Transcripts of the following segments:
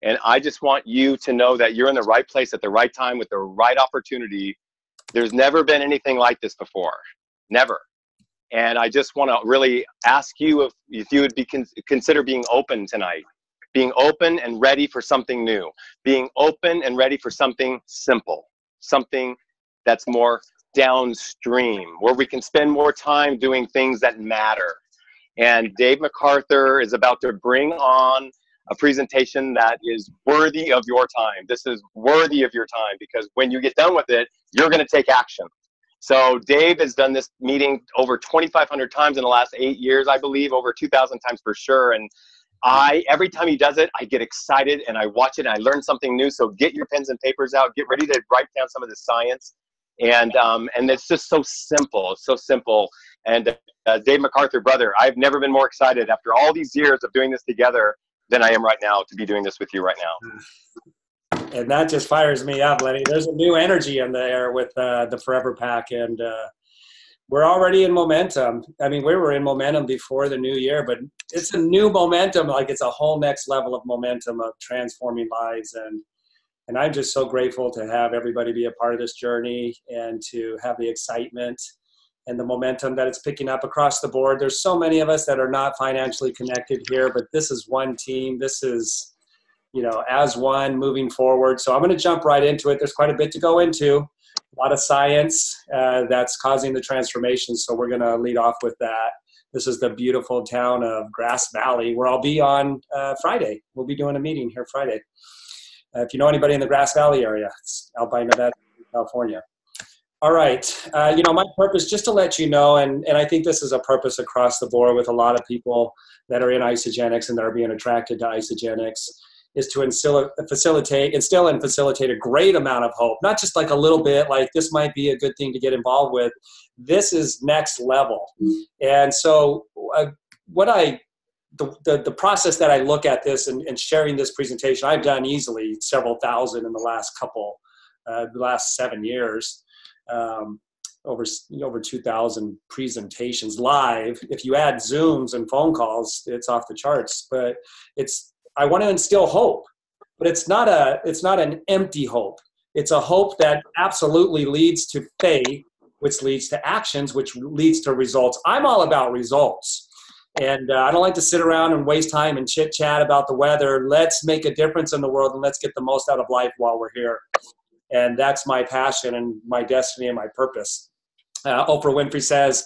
And I just want you to know that you're in the right place at the right time with the right opportunity. There's never been anything like this before, never. And I just want to really ask you if you would consider being open tonight, being open and ready for something new, being open and ready for something simple, something that's more downstream, where we can spend more time doing things that matter. And Dave MacArthur is about to bring on a presentation that is worthy of your time. This is worthy of your time, because when you get done with it, you're going to take action. So Dave has done this meeting over 2,500 times in the last 8 years, I believe, over 2,000 times for sure. And every time he does it, I get excited and I watch it and I learn something new. So get your pens and papers out, get ready to write down some of the science. And it's just so simple, so simple. And Dave MacArthur, brother, I've never been more excited after all these years of doing this together than I am right now to be doing this with you right now. And that just fires me up, Lenny. There's a new energy in the air with the Forever Pack, and we're already in momentum. I mean, we were in momentum before the new year, but it's a new momentum. Like, it's a whole next level of momentum of transforming lives. And I'm just so grateful to have everybody be a part of this journey and to have the excitement and the momentum that it's picking up across the board. There's so many of us that are not financially connected here, but this is one team. This is, as one moving forward. So I'm going to jump right into it. There's quite a bit to go into, a lot of science that's causing the transformation. So we're going to lead off with that. This is the beautiful town of Grass Valley, where I'll be on Friday. We'll be doing a meeting here Friday. If you know anybody in the Grass Valley area, it's out by Nevada, California. All right. My purpose, just to let you know, and I think this is a purpose across the board with a lot of people that are in Isagenix and that are being attracted to Isagenix, is to instill and facilitate a great amount of hope. Not just like a little bit, like this might be a good thing to get involved with. This is next level. And so the process that I look at this and sharing this presentation, I've done easily several thousand in the last 7 years. Over 2,000 presentations live. If you add Zooms and phone calls, it's off the charts. But I want to instill hope, but it's not an empty hope. It's a hope that absolutely leads to faith, which leads to actions, which leads to results. I'm all about results. And I don't like to sit around and waste time and chit chat about the weather. Let's make a difference in the world and let's get the most out of life while we're here. And that's my passion and my destiny and my purpose. Oprah Winfrey says,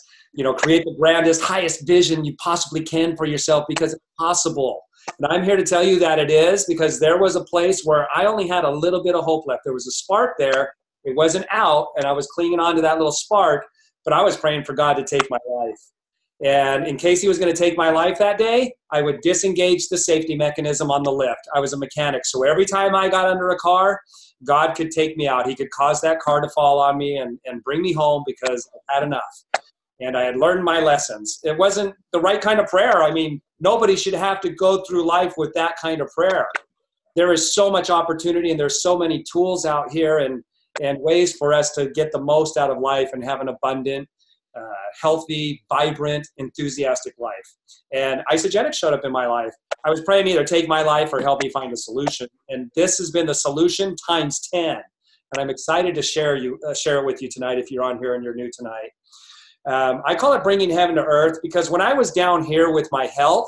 create the grandest, highest vision you possibly can for yourself because it's possible. And I'm here to tell you that it is, because there was a place where I only had a little bit of hope left. There was a spark there. It wasn't out, and I was clinging on to that little spark, but I was praying for God to take my life. And in case he was going to take my life that day, I would disengage the safety mechanism on the lift. I was a mechanic, so every time I got under a car, God could take me out. He could cause that car to fall on me and bring me home because I had enough. And I had learned my lessons. It wasn't the right kind of prayer. I mean, nobody should have to go through life with that kind of prayer. There is so much opportunity and there's so many tools out here and ways for us to get the most out of life and have an abundant, healthy, vibrant, enthusiastic life. And Isagenix showed up in my life. I was praying either take my life or help me find a solution. And this has been the solution times 10. And I'm excited to share it with you tonight if you're on here and you're new tonight. I call it bringing heaven to earth because when I was down here with my health,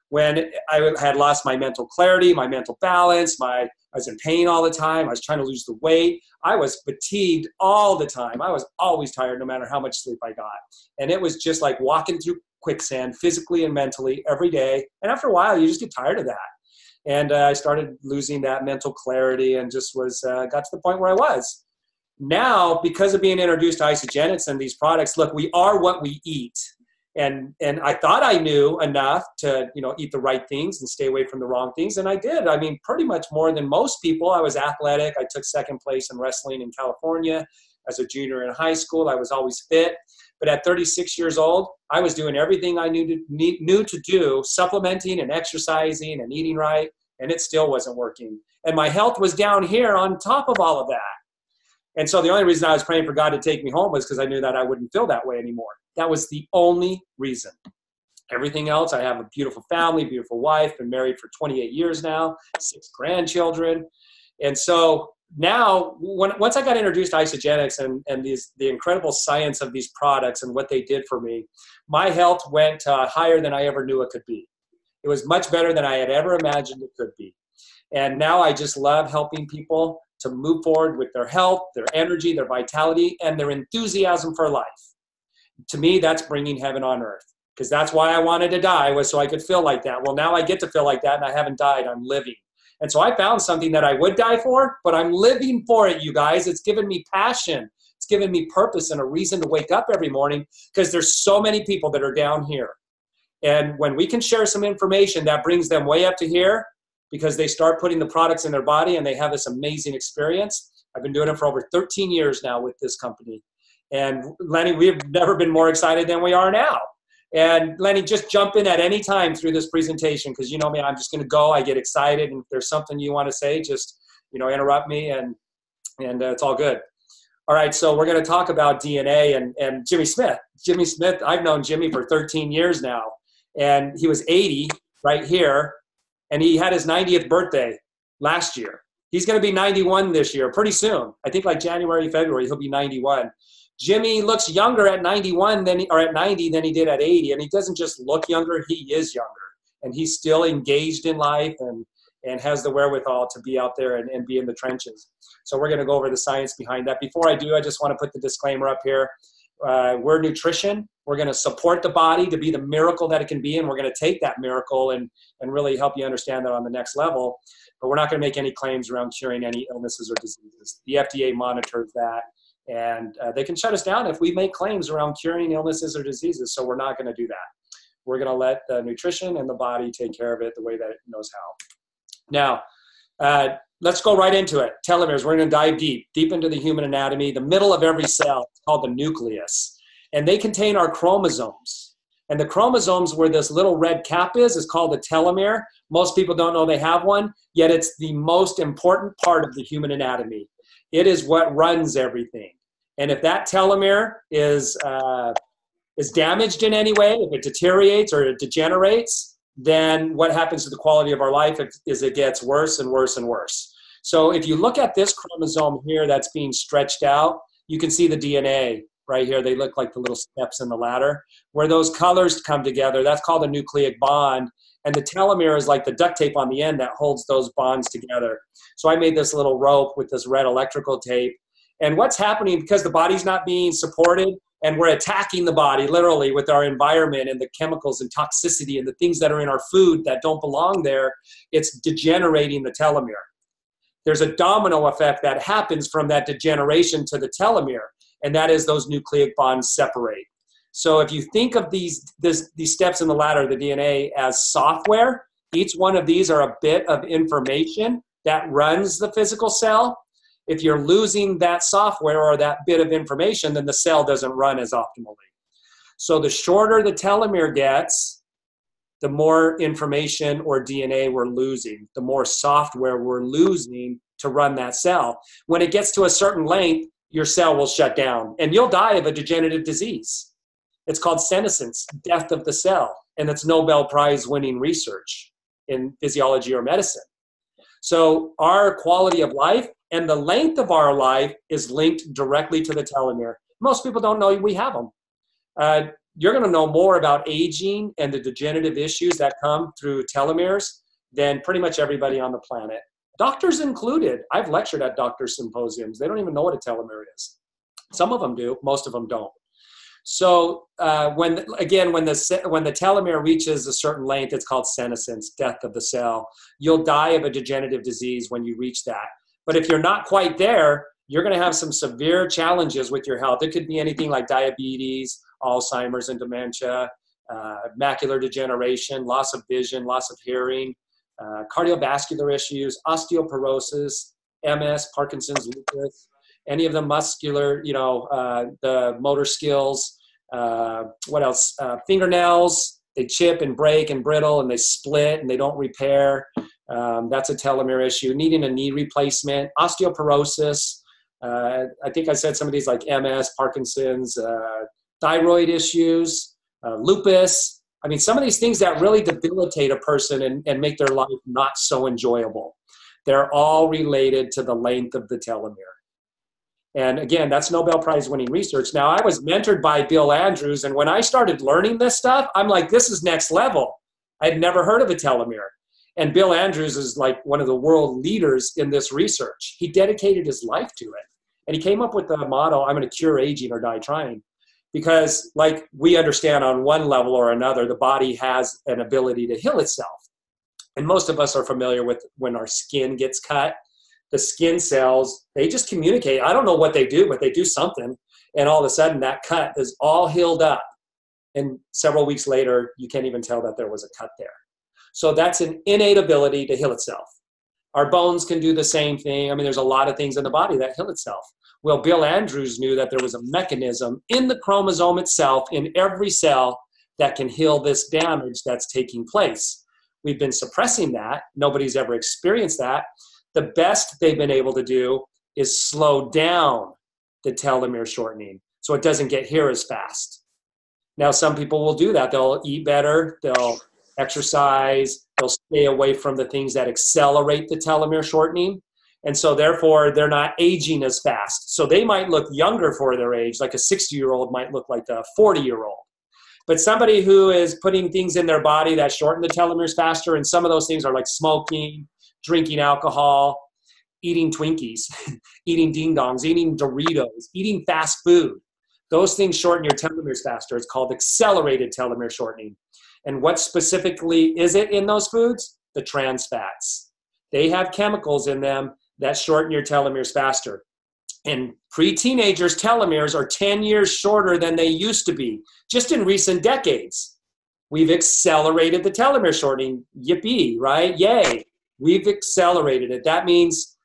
when I had lost my mental clarity, my mental balance, I was in pain all the time, I was trying to lose the weight, I was fatigued all the time. I was always tired no matter how much sleep I got. And it was just like walking through quicksand physically and mentally every day. And after a while, you just get tired of that. And I started losing that mental clarity and just got to the point where I was. Now, because of being introduced to Isagenix and these products, look, we are what we eat. And I thought I knew enough to, eat the right things and stay away from the wrong things. And I did. I mean, pretty much more than most people. I was athletic. I took second place in wrestling in California as a junior in high school. I was always fit. But at 36 years old, I was doing everything I knew to do, supplementing and exercising and eating right. And it still wasn't working. And my health was down here on top of all of that. And so the only reason I was praying for God to take me home was because I knew that I wouldn't feel that way anymore. That was the only reason. everything else. I have a beautiful family, beautiful wife, been married for 28 years now, 6 grandchildren. And so now, once I got introduced to Isagenix and the incredible science of these products and what they did for me, my health went higher than I ever knew it could be. It was much better than I had ever imagined it could be. And now I just love helping people to move forward with their health, their energy, their vitality, and their enthusiasm for life. To me, that's bringing heaven on earth, because that's why I wanted to die, was so I could feel like that. Well, now I get to feel like that, and I haven't died. I'm living. And so I found something that I would die for, but I'm living for it, you guys. It's given me passion. It's given me purpose and a reason to wake up every morning, because there's so many people that are down here. And when we can share some information that brings them way up to here, because they start putting the products in their body and they have this amazing experience. I've been doing it for over 13 years now with this company. And Lenny, we've never been more excited than we are now. And Lenny, just jump in at any time through this presentation, because you know me, I'm just going to go. I get excited, and if there's something you want to say, just interrupt me, and it's all good. All right, so we're going to talk about DNA and Jimmy Smith. Jimmy Smith, I've known Jimmy for 13 years now, and he was 80 right here, and he had his 90th birthday last year. He's going to be 91 this year, pretty soon. I think like January, February, he'll be 91. Jimmy looks younger at 91 or at 90 than he did at 80. And he doesn't just look younger, he is younger. And he's still engaged in life and has the wherewithal to be out there and be in the trenches. So we're going to go over the science behind that. Before I do, I just want to put the disclaimer up here. We're nutrition. We're going to support the body to be the miracle that it can be. And we're going to take that miracle and really help you understand that on the next level. But we're not going to make any claims around curing any illnesses or diseases. The FDA monitors that. And they can shut us down if we make claims around curing illnesses or diseases. So we're not going to do that. We're going to let the nutrition and the body take care of it the way that it knows how. Now, let's go right into it. Telomeres, we're going to dive deep into the human anatomy. The middle of every cell is called the nucleus. And they contain our chromosomes. And the chromosomes where this little red cap is called a telomere. Most people don't know they have one, yet it's the most important part of the human anatomy. It is what runs everything. And if that telomere is damaged in any way, if it deteriorates or it degenerates, then what happens to the quality of our life is it gets worse and worse and worse. So if you look at this chromosome here that's being stretched out, you can see the DNA right here. They look like the little steps in the ladder. Where those colors come together, that's called a nucleic bond. And the telomere is like the duct tape on the end that holds those bonds together. So I made this little rope with this red electrical tape. And what's happening, because the body's not being supported and we're attacking the body literally with our environment and the chemicals and toxicity and the things that are in our food that don't belong there, it's degenerating the telomere. There's a domino effect that happens from that degeneration to the telomere, and that is those nucleic bonds separate. So if you think of these steps in the ladder, the DNA, as software, each one of these are a bit of information that runs the physical cell. If you're losing that software or that bit of information, then the cell doesn't run as optimally. So the shorter the telomere gets, the more information or DNA we're losing, the more software we're losing to run that cell. When it gets to a certain length, your cell will shut down and you'll die of a degenerative disease. It's called senescence, death of the cell, and it's Nobel Prize winning research in physiology or medicine. So our quality of life and the length of our life is linked directly to the telomere. Most people don't know we have them. You're going to know more about aging and the degenerative issues that come through telomeres than pretty much everybody on the planet. Doctors included. I've lectured at doctor symposiums. They don't even know what a telomere is. Some of them do, most of them don't. So when the telomere reaches a certain length, it's called senescence, death of the cell. You'll die of a degenerative disease when you reach that. But if you're not quite there, you're going to have some severe challenges with your health. It could be anything like diabetes, Alzheimer's and dementia, macular degeneration, loss of vision, loss of hearing, cardiovascular issues, osteoporosis, MS, Parkinson's, lupus, any of the muscular, the motor skills, what else? Fingernails, they chip and break and brittle and they split and they don't repair. That's a telomere issue. Needing a knee replacement, osteoporosis. I think I said some of these like MS, Parkinson's, thyroid issues, lupus, I mean, some of these things that really debilitate a person and make their life not so enjoyable, they're all related to the length of the telomere. And again, that's Nobel Prize winning research. Now, I was mentored by Bill Andrews, and when I started learning this stuff, I'm like, this is next level. I'd never heard of a telomere. And Bill Andrews is like one of the world leaders in this research. He dedicated his life to it. And he came up with the motto, I'm going to cure aging or die trying. Because like we understand on one level or another, the body has an ability to heal itself. And most of us are familiar with when our skin gets cut. The skin cells, they just communicate. I don't know what they do, but they do something. And all of a sudden that cut is all healed up. And several weeks later, you can't even tell that there was a cut there. So that's an innate ability to heal itself. Our bones can do the same thing. I mean, there's a lot of things in the body that heal itself. Well, Bill Andrews knew that there was a mechanism in the chromosome itself, in every cell, that can heal this damage that's taking place. We've been suppressing that. Nobody's ever experienced that. The best they've been able to do is slow down the telomere shortening so it doesn't get here as fast. Now, some people will do that. They'll eat better, they'll exercise, they'll stay away from the things that accelerate the telomere shortening. And so therefore, they're not aging as fast. So they might look younger for their age, like a 60-year-old might look like a 40-year-old. But somebody who is putting things in their body that shorten the telomeres faster, and some of those things are like smoking, drinking alcohol, eating Twinkies, eating ding-dongs, eating Doritos, eating fast food. Those things shorten your telomeres faster. It's called accelerated telomere shortening. And what specifically is it in those foods? The trans fats. They have chemicals in them that shorten your telomeres faster. And pre-teenagers' telomeres are 10 years shorter than they used to be, just in recent decades. We've accelerated the telomere shortening. Yippee, right? Yay. We've accelerated it. That means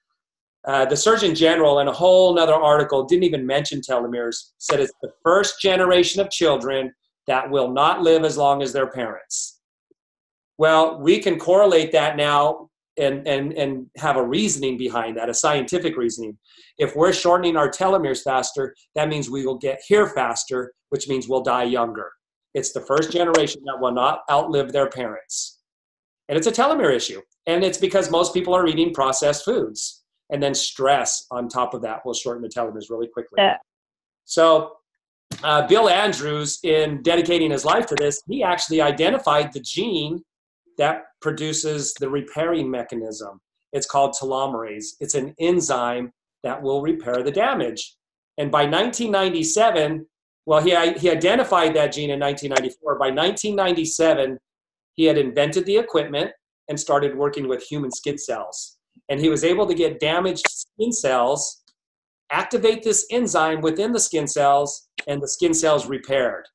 the Surgeon General, in a whole nother article, didn't even mention telomeres, said it's the first generation of children that will not live as long as their parents. Well, we can correlate that now and have a reasoning behind that, a scientific reasoning. If we're shortening our telomeres faster, that means we will get here faster, which means we'll die younger. It's the first generation that will not outlive their parents. And it's a telomere issue. And it's because most people are eating processed foods. And then stress on top of that will shorten the telomeres really quickly. Yeah. So Bill Andrews, in dedicating his life to this, he actually identified the gene that produces the repairing mechanism. It's called telomerase. It's an enzyme that will repair the damage. And by 1997, well, he identified that gene in 1994. By 1997, he had invented the equipment and started working with human skin cells. And he was able to get damaged skin cells, activate this enzyme within the skin cells, and the skin cells repaired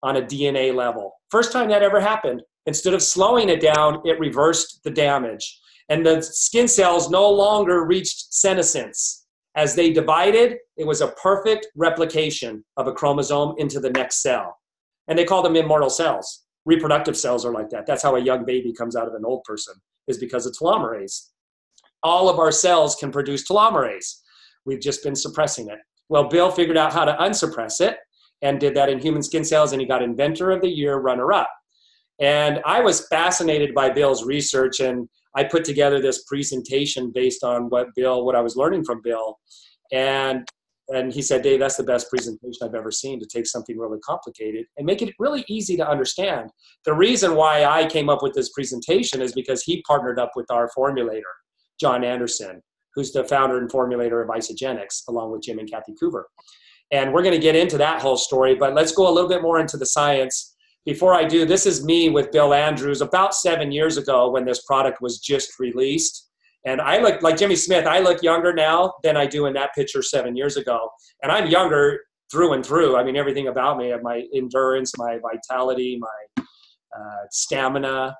on a DNA level. First time that ever happened. Instead of slowing it down, it reversed the damage. And the skin cells no longer reached senescence. As they divided, it was a perfect replication of a chromosome into the next cell. And they call them immortal cells. Reproductive cells are like that. That's how a young baby comes out of an old person, is because of telomerase. All of our cells can produce telomerase. We've just been suppressing it. Well, Bill figured out how to unsuppress it and did that in human skin cells, and he got Inventor of the Year runner-up. And I was fascinated by Bill's research, and I put together this presentation based on what I was learning from Bill. And he said, Dave, that's the best presentation I've ever seen, to take something really complicated and make it really easy to understand. The reason why I came up with this presentation is because he partnered up with our formulator, John Anderson, who's the founder and formulator of Isagenix, along with Jim and Kathy Coover. And we're going to get into that whole story, but let's go a little bit more into the science. Before I do, this is me with Bill Andrews about 7 years ago when this product was just released. And I look like Jimmy Smith. I look younger now than I do in that picture 7 years ago. And I'm younger through and through. I mean, everything about me, my endurance, my vitality, my stamina,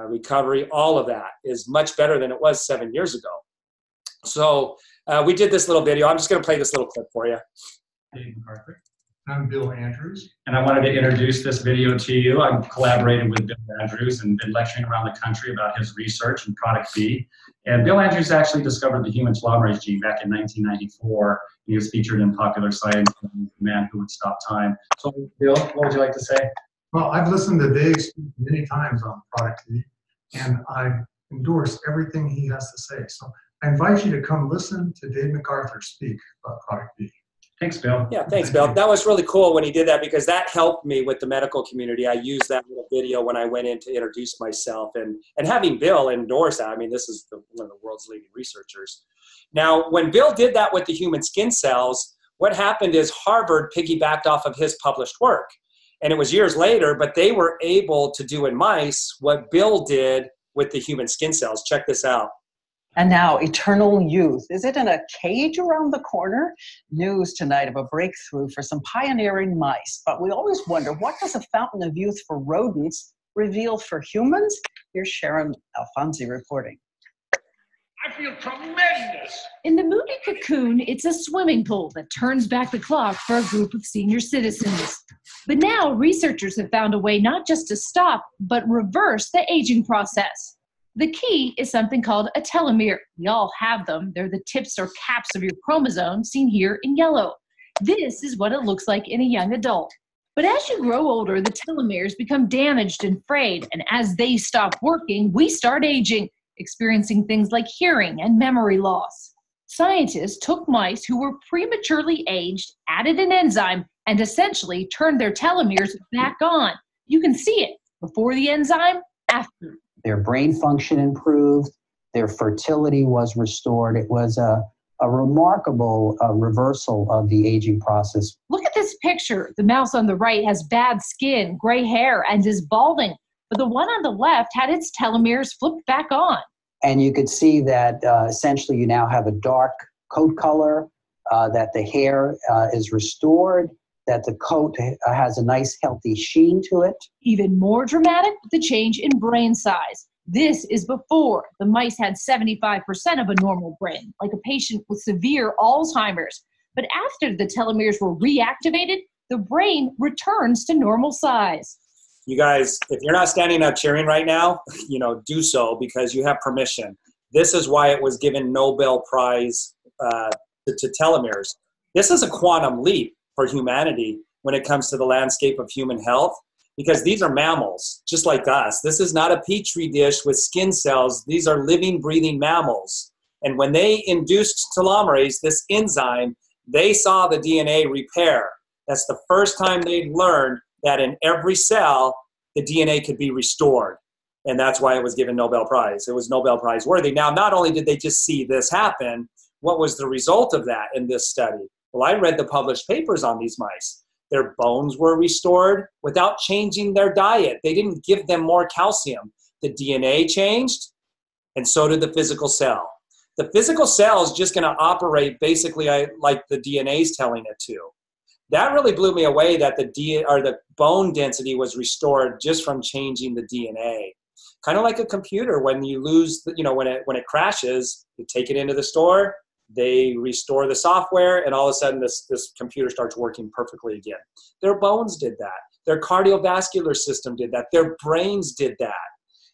recovery, all of that is much better than it was 7 years ago. So we did this little video. I'm just going to play this little clip for you. Dave McCarthy. I'm Bill Andrews. And I wanted to introduce this video to you. I've collaborated with Bill Andrews and been lecturing around the country about his research and product B. And Bill Andrews actually discovered the human telomerase gene back in 1994. He was featured in Popular Science, The Man Who Would Stop Time. So, Bill, what would you like to say? Well, I've listened to Dave speak many times on Product B, and I endorse everything he has to say. So I invite you to come listen to Dave MacArthur speak about Product B. Thanks, Bill. Yeah, thanks, Bill. That was really cool when he did that, because that helped me with the medical community. I used that little video when I went in to introduce myself, and having Bill endorse that. I mean, this is one of the world's leading researchers. Now, when Bill did that with the human skin cells, what happened is Harvard piggybacked off of his published work. And it was years later, but they were able to do in mice what Bill did with the human skin cells. Check this out. And now, eternal youth. Is it in a cage around the corner? News tonight of a breakthrough for some pioneering mice. But we always wonder, what does a fountain of youth for rodents reveal for humans? Here's Sharon Alfonsi reporting. I feel tremendous. In the Moody Cocoon, it's a swimming pool that turns back the clock for a group of senior citizens. But now researchers have found a way not just to stop, but reverse the aging process. The key is something called a telomere. We all have them. They're the tips or caps of your chromosomes, seen here in yellow. This is what it looks like in a young adult. But as you grow older, the telomeres become damaged and frayed, and as they stop working, we start aging, experiencing things like hearing and memory loss. Scientists took mice who were prematurely aged, added an enzyme, and essentially turned their telomeres back on. You can see it before the enzyme, after. Their brain function improved, their fertility was restored. It was a remarkable reversal of the aging process. Look at this picture. The mouse on the right has bad skin, gray hair, and is balding. But the one on the left had its telomeres flipped back on. And you could see that essentially you now have a dark coat color, that the hair is restored, that the coat has a nice healthy sheen to it. Even more dramatic, the change in brain size. This is before. The mice had 75% of a normal brain, like a patient with severe Alzheimer's. But after the telomeres were reactivated, the brain returns to normal size. You guys, if you're not standing up cheering right now, do so, because you have permission. This is why it was given Nobel Prize to telomeres. This is a quantum leap for humanity when it comes to the landscape of human health, because these are mammals, just like us. This is not a petri dish with skin cells. These are living, breathing mammals. And when they induced telomerase, this enzyme, they saw the DNA repair. That's the first time they'd learned that in every cell, the DNA could be restored. And that's why it was given Nobel Prize. It was Nobel Prize worthy. Now, not only did they just see this happen, what was the result of that in this study? Well, I read the published papers on these mice. Their bones were restored without changing their diet. They didn't give them more calcium. The DNA changed, and so did the physical cell. The physical cell is just going to operate basically like the DNA is telling it to. That really blew me away, that the bone density was restored just from changing the DNA. Kind of like a computer, when you lose, when it crashes, you take it into the store, they restore the software, and all of a sudden this computer starts working perfectly again. Their bones did that. Their cardiovascular system did that. Their brains did that.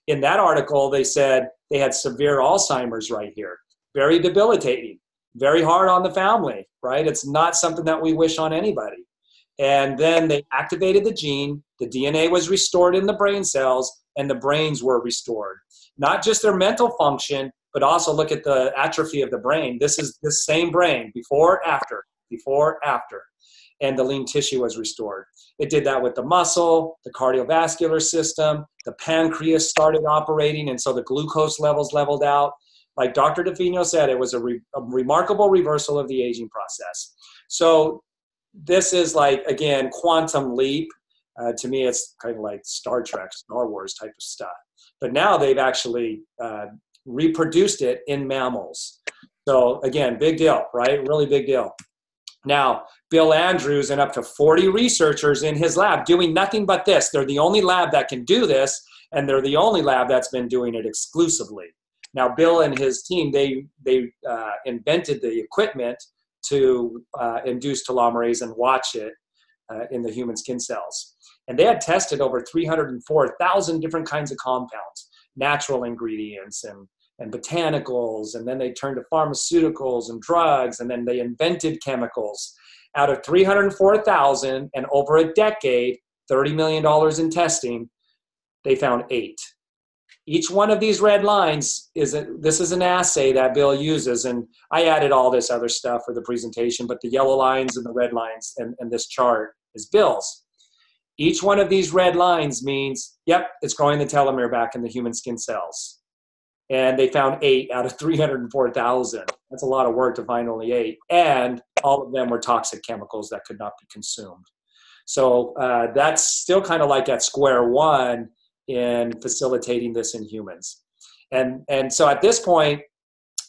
In that article, they said they had severe Alzheimer's right here. Very debilitating. Very hard on the family, right? It's not something that we wish on anybody. And then they activated the gene, the DNA was restored in the brain cells, and the brains were restored. Not just their mental function, but also look at the atrophy of the brain. This is the same brain, before, after. And the lean tissue was restored. It did that with the muscle, the cardiovascular system, the pancreas started operating, and so the glucose levels leveled out. Like Dr. DeFino said, it was a remarkable reversal of the aging process. So this is like, again, quantum leap. To me, it's kind of like Star Trek, Star Wars type of stuff. But now they've actually reproduced it in mammals. So again, big deal, right? Really big deal. Now, Bill Andrews and up to 40 researchers in his lab doing nothing but this. They're the only lab that can do this, and they're the only lab that's been doing it exclusively. Now, Bill and his team, they invented the equipment to induce telomerase and watch it in the human skin cells. And they had tested over 304,000 different kinds of compounds, natural ingredients and botanicals, and then they turned to pharmaceuticals and drugs, and then they invented chemicals. Out of 304,000 and over a decade, $30 million in testing, they found 8. Each one of these red lines this is an assay that Bill uses, and I added all this other stuff for the presentation, but the yellow lines and the red lines and this chart is Bill's. Each one of these red lines means, yep, it's growing the telomere back in the human skin cells. And they found 8 out of 304,000. That's a lot of work to find only 8. And all of them were toxic chemicals that could not be consumed. So that's still kind of like at square one in facilitating this in humans. And so at this point,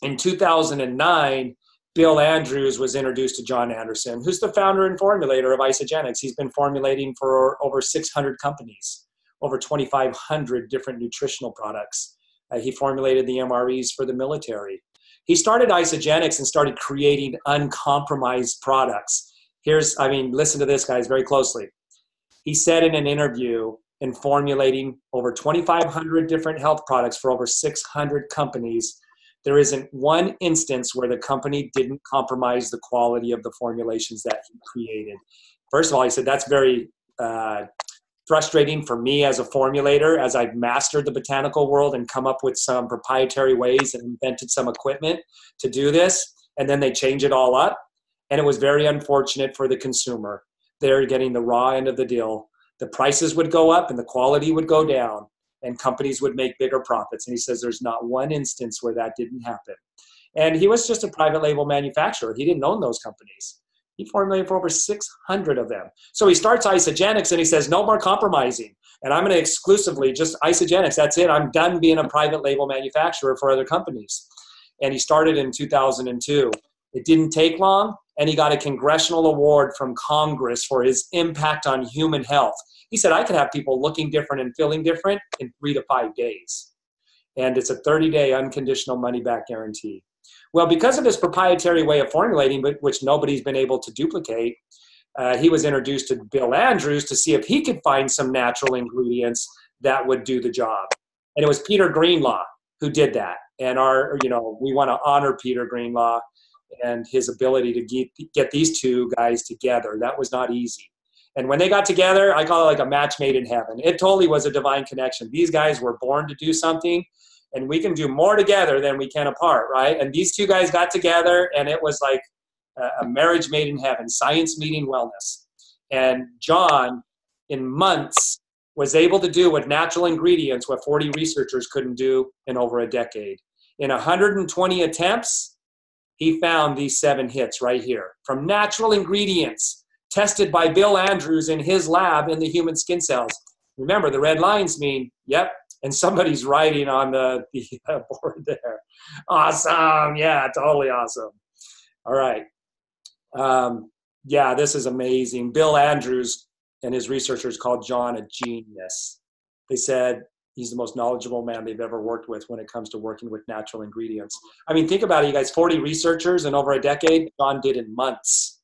in 2009, Bill Andrews was introduced to John Anderson, who's the founder and formulator of Isagenix. He's been formulating for over 600 companies, over 2,500 different nutritional products. He formulated the MREs for the military. He started Isagenix and started creating uncompromised products. Listen to this, guys, very closely. He said in an interview, in formulating over 2,500 different health products for over 600 companies, there isn't one instance where the company didn't compromise the quality of the formulations that he created. First of all, he said that's very frustrating for me as a formulator, as I've mastered the botanical world and come up with some proprietary ways and invented some equipment to do this, and then they change it all up. And it was very unfortunate for the consumer. They're getting the raw end of the deal. The prices would go up and the quality would go down, and companies would make bigger profits. And he says there's not one instance where that didn't happen. And he was just a private label manufacturer. He didn't own those companies. He formulated for over 600 of them. So he starts Isagenix and he says, no more compromising. And I'm going to exclusively just Isagenix. That's it. I'm done being a private label manufacturer for other companies. And he started in 2002. It didn't take long, and he got a congressional award from Congress for his impact on human health. He said, I could have people looking different and feeling different in 3 to 5 days. And it's a 30-day unconditional money-back guarantee. Well, because of his proprietary way of formulating, which nobody's been able to duplicate, he was introduced to Bill Andrews to see if he could find some natural ingredients that would do the job. And it was Peter Greenlaw who did that. And we want to honor Peter Greenlaw and his ability to get these two guys together. That was not easy. And when they got together, I call it like a match made in heaven. It totally was a divine connection. These guys were born to do something, and we can do more together than we can apart, right? And these two guys got together, and it was like a marriage made in heaven, science meeting wellness. And John, in months, was able to do with natural ingredients what 40 researchers couldn't do in over a decade. In 120 attempts, he found these 7 hits right here from natural ingredients tested by Bill Andrews in his lab in the human skin cells. Remember, the red lines mean, yep, and somebody's writing on the board there. Awesome. Yeah, totally awesome. All right. Yeah, this is amazing. Bill Andrews and his researchers called John a genius. They said he's the most knowledgeable man they've ever worked with when it comes to working with natural ingredients. I mean, think about it, you guys, 40 researchers in over a decade, John did in months.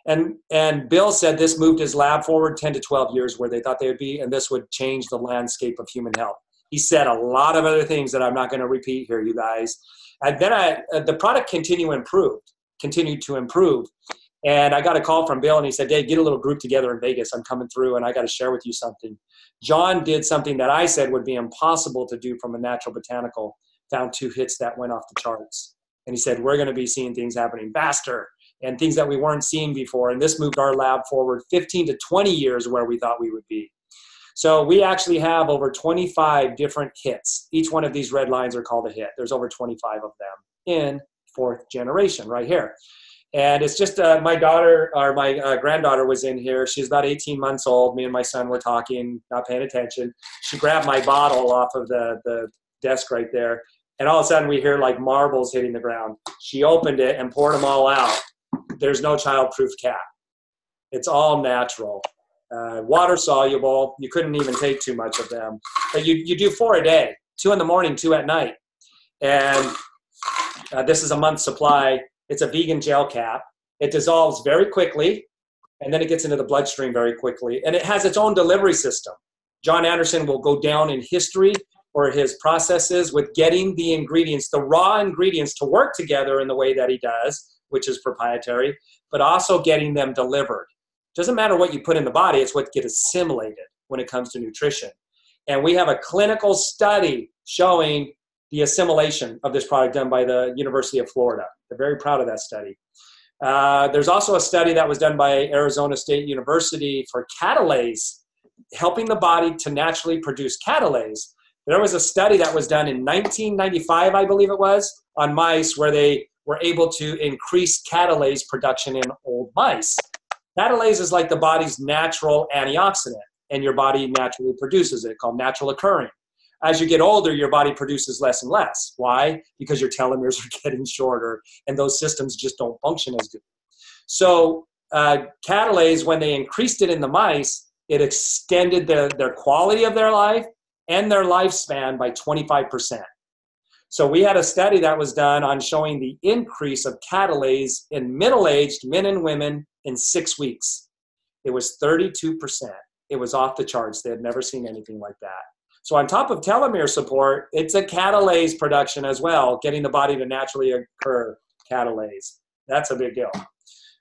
And Bill said this moved his lab forward 10 to 12 years where they thought they would be, and this would change the landscape of human health. He said a lot of other things that I'm not going to repeat here, you guys. And then the product continued to improve. And I got a call from Bill, and he said, Dave, get a little group together in Vegas. I'm coming through, and I got to share with you something. John did something that I said would be impossible to do from a natural botanical, found 2 hits that went off the charts. And he said, we're going to be seeing things happening faster and things that we weren't seeing before. And this moved our lab forward 15 to 20 years where we thought we would be. So we actually have over 25 different hits. Each one of these red lines are called a hit. There's over 25 of them in 4th generation right here. And it's just my granddaughter was in here. She's about 18 months old. Me and my son were talking, not paying attention. She grabbed my bottle off of the desk right there. And all of a sudden we hear like marbles hitting the ground. She opened it and poured them all out. There's no child-proof cap. It's all natural. Water soluble. You couldn't even take too much of them. But you do 4 a day, 2 in the morning, 2 at night. And this is a month's supply. It's a vegan gel cap. It dissolves very quickly, and then it gets into the bloodstream very quickly. And it has its own delivery system. John Anderson will go down in history for his processes with getting the ingredients, the raw ingredients, to work together in the way that he does, which is proprietary, but also getting them delivered. Doesn't matter what you put in the body, it's what gets assimilated when it comes to nutrition. And we have a clinical study showing the assimilation of this product done by the University of Florida. They're very proud of that study. There's also a study that was done by Arizona State University for catalase, helping the body to naturally produce catalase. There was a study that was done in 1995, I believe it was, on mice where they were able to increase catalase production in old mice. Catalase is like the body's natural antioxidant, and your body naturally produces it, called natural occurring. As you get older, your body produces less and less. Why? Because your telomeres are getting shorter, and those systems just don't function as good. So catalase, when they increased it in the mice, it extended their quality of their life and their lifespan by 25%. So we had a study that was done on showing the increase of catalase in middle-aged men and women in 6 weeks. It was 32%. It was off the charts. They had never seen anything like that. So on top of telomere support, it's a catalase production as well, getting the body to naturally occur catalase. That's a big deal.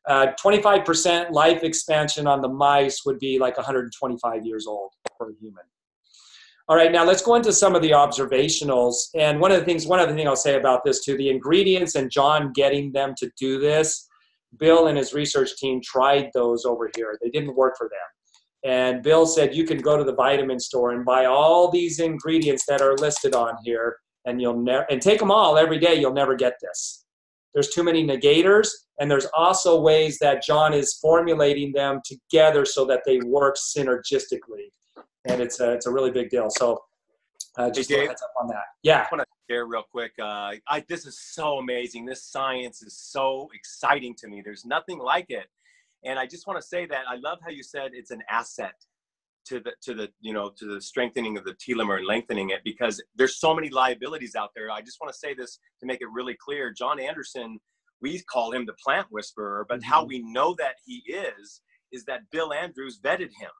25% life expansion on the mice would be like 125 years old for a human. All right, now let's go into some of the observationals. And one other thing I'll say about this too, the ingredients and John getting them to do this, Bill and his research team tried those over here. They didn't work for them. And Bill said, you can go to the vitamin store and buy all these ingredients that are listed on here, and you'll never, and take them all every day, you'll never get this. There's too many negators, and there's also ways that John is formulating them together so that they work synergistically. And it's a really big deal. So just a heads up on that. Yeah. I want to share real quick. This is so amazing. This science is so exciting to me. There's nothing like it. And I just want to say that I love how you said it's an asset to the strengthening of the telomere and lengthening it, because there's so many liabilities out there. I just want to say this to make it really clear. John Anderson, we call him the plant whisperer, but how we know that he is that Bill Andrews vetted him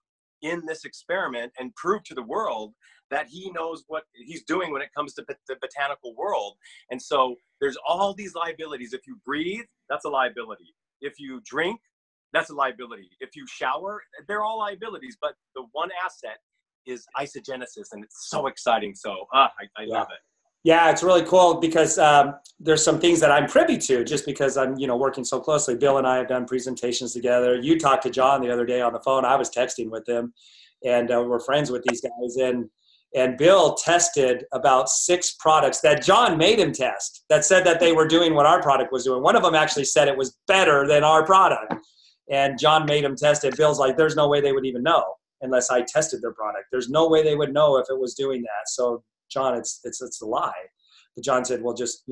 in this experiment and proved to the world that he knows what he's doing when it comes to the botanical world. And so there's all these liabilities. If you breathe, that's a liability. If you drink, that's a liability. If you shower, they're all liabilities, but the one asset is isagenesis, and it's so exciting. So I love it. Yeah, it's really cool because there's some things that I'm privy to just because I'm, working so closely. Bill and I have done presentations together. You talked to John the other day on the phone. I was texting with him, and we're friends with these guys. And Bill tested about 6 products that John made him test that said that they were doing what our product was doing. One of them actually said it was better than our product. And John made him test it. Bill's like, there's no way they would even know unless I tested their product. There's no way they would know if it was doing that. So John, it's a lie. But John said, well, just,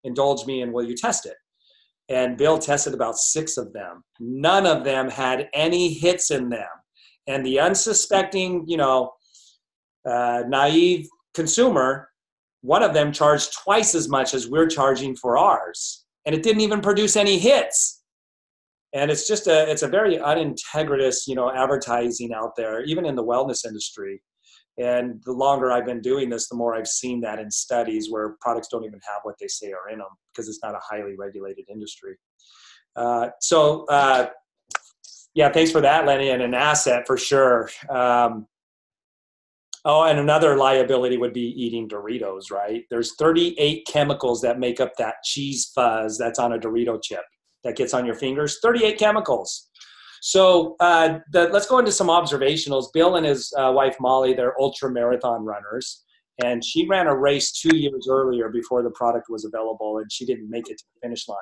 indulge me and will you test it? And Bill tested about 6 of them. None of them had any hits in them. And the unsuspecting, naive consumer, one of them charged twice as much as we're charging for ours. And it didn't even produce any hits. And it's just it's a very unintegritous, advertising out there, even in the wellness industry. And the longer I've been doing this, the more I've seen that in studies where products don't even have what they say are in them because it's not a highly regulated industry. Yeah, thanks for that, Lenny, and an asset for sure. And another liability would be eating Doritos, right? There's 38 chemicals that make up that cheese fuzz that's on a Dorito chip that gets on your fingers, 38 chemicals. So let's go into some observationals. Bill and his wife, Molly, they're ultra marathon runners. And she ran a race 2 years earlier before the product was available, and she didn't make it to the finish line.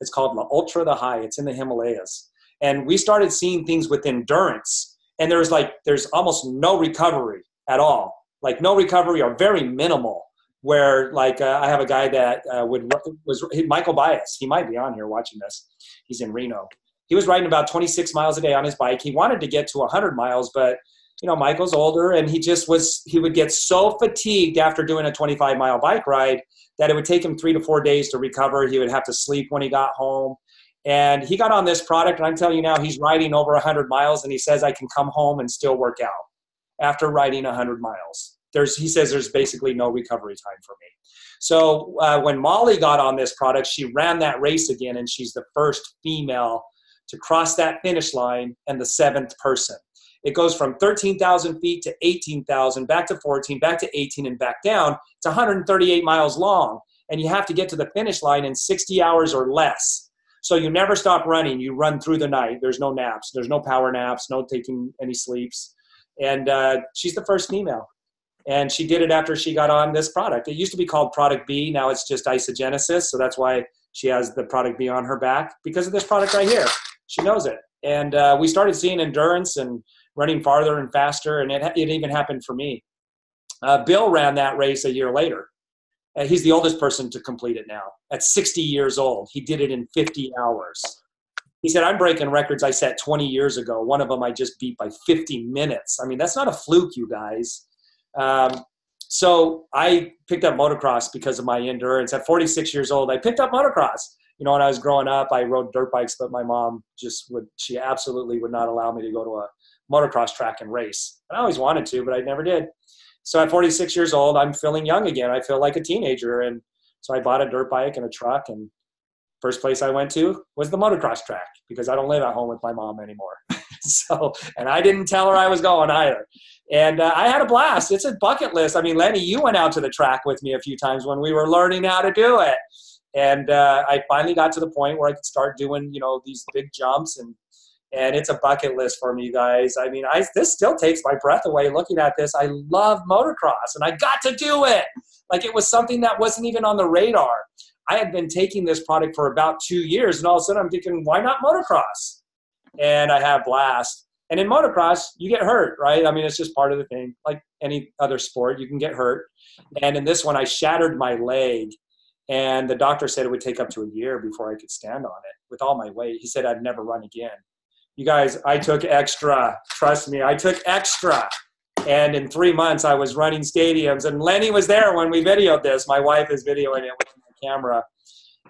It's called La Ultra the High. It's in the Himalayas. And we started seeing things with endurance. And there's almost no recovery at all. Like no recovery or very minimal. Where I have a guy that was Michael Bias. He might be on here watching this. He's in Reno. He was riding about 26 miles a day on his bike. He wanted to get to 100 miles, but Michael's older, and he would get so fatigued after doing a 25-mile bike ride that it would take him 3 to 4 days to recover. He would have to sleep when he got home. And he got on this product, and I'm telling you now, he's riding over 100 miles, and he says, I can come home and still work out after riding 100 miles. He says there's basically no recovery time for me. So when Molly got on this product, she ran that race again, and she's the first female to cross that finish line and the 7th person. It goes from 13,000 feet to 18,000, back to 14, back to 18, and back down. It's 138 miles long, and you have to get to the finish line in 60 hours or less. So you never stop running. You run through the night. There's no naps. There's no power naps, no taking any sleeps. And she's the first female. And she did it after she got on this product. It used to be called Product B. Now it's just Isagenix. So that's why she has the Product B on her back, because of this product right here. She knows it. And we started seeing endurance and running farther and faster. And it even happened for me. Bill ran that race a year later. He's the oldest person to complete it now. At 60 years old, he did it in 50 hours. He said, I'm breaking records I set 20 years ago. One of them I just beat by 50 minutes. I mean, that's not a fluke, you guys. So I picked up motocross because of my endurance. At 46 years old, I picked up motocross. You know, when I was growing up, I rode dirt bikes, but my mom she absolutely would not allow me to go to a motocross track and race. And I always wanted to, but I never did. So at 46 years old, I'm feeling young again. I feel like a teenager. And so I bought a dirt bike and a truck. And first place I went to was the motocross track, because I don't live at home with my mom anymore. And I didn't tell her I was going either. And I had a blast. It's a bucket list. I mean, Lenny, you went out to the track with me a few times when we were learning how to do it. And I finally got to the point where I could start doing, you know, these big jumps. And it's a bucket list for me, guys. I mean, this still takes my breath away looking at this. I love motocross, and I got to do it. Like, it was something that wasn't even on the radar. I had been taking this product for about 2 years, and all of a sudden I'm thinking, why not motocross? And I had a blast. And in motocross, you get hurt, right? I mean, it's just part of the thing. Like any other sport, you can get hurt. And in this one, I shattered my leg. And the doctor said it would take up to a year before I could stand on it with all my weight. He said I'd never run again. You guys, I took extra. Trust me, I took extra. And in 3 months, I was running stadiums. And Lenny was there when we videoed this. My wife is videoing it with my camera.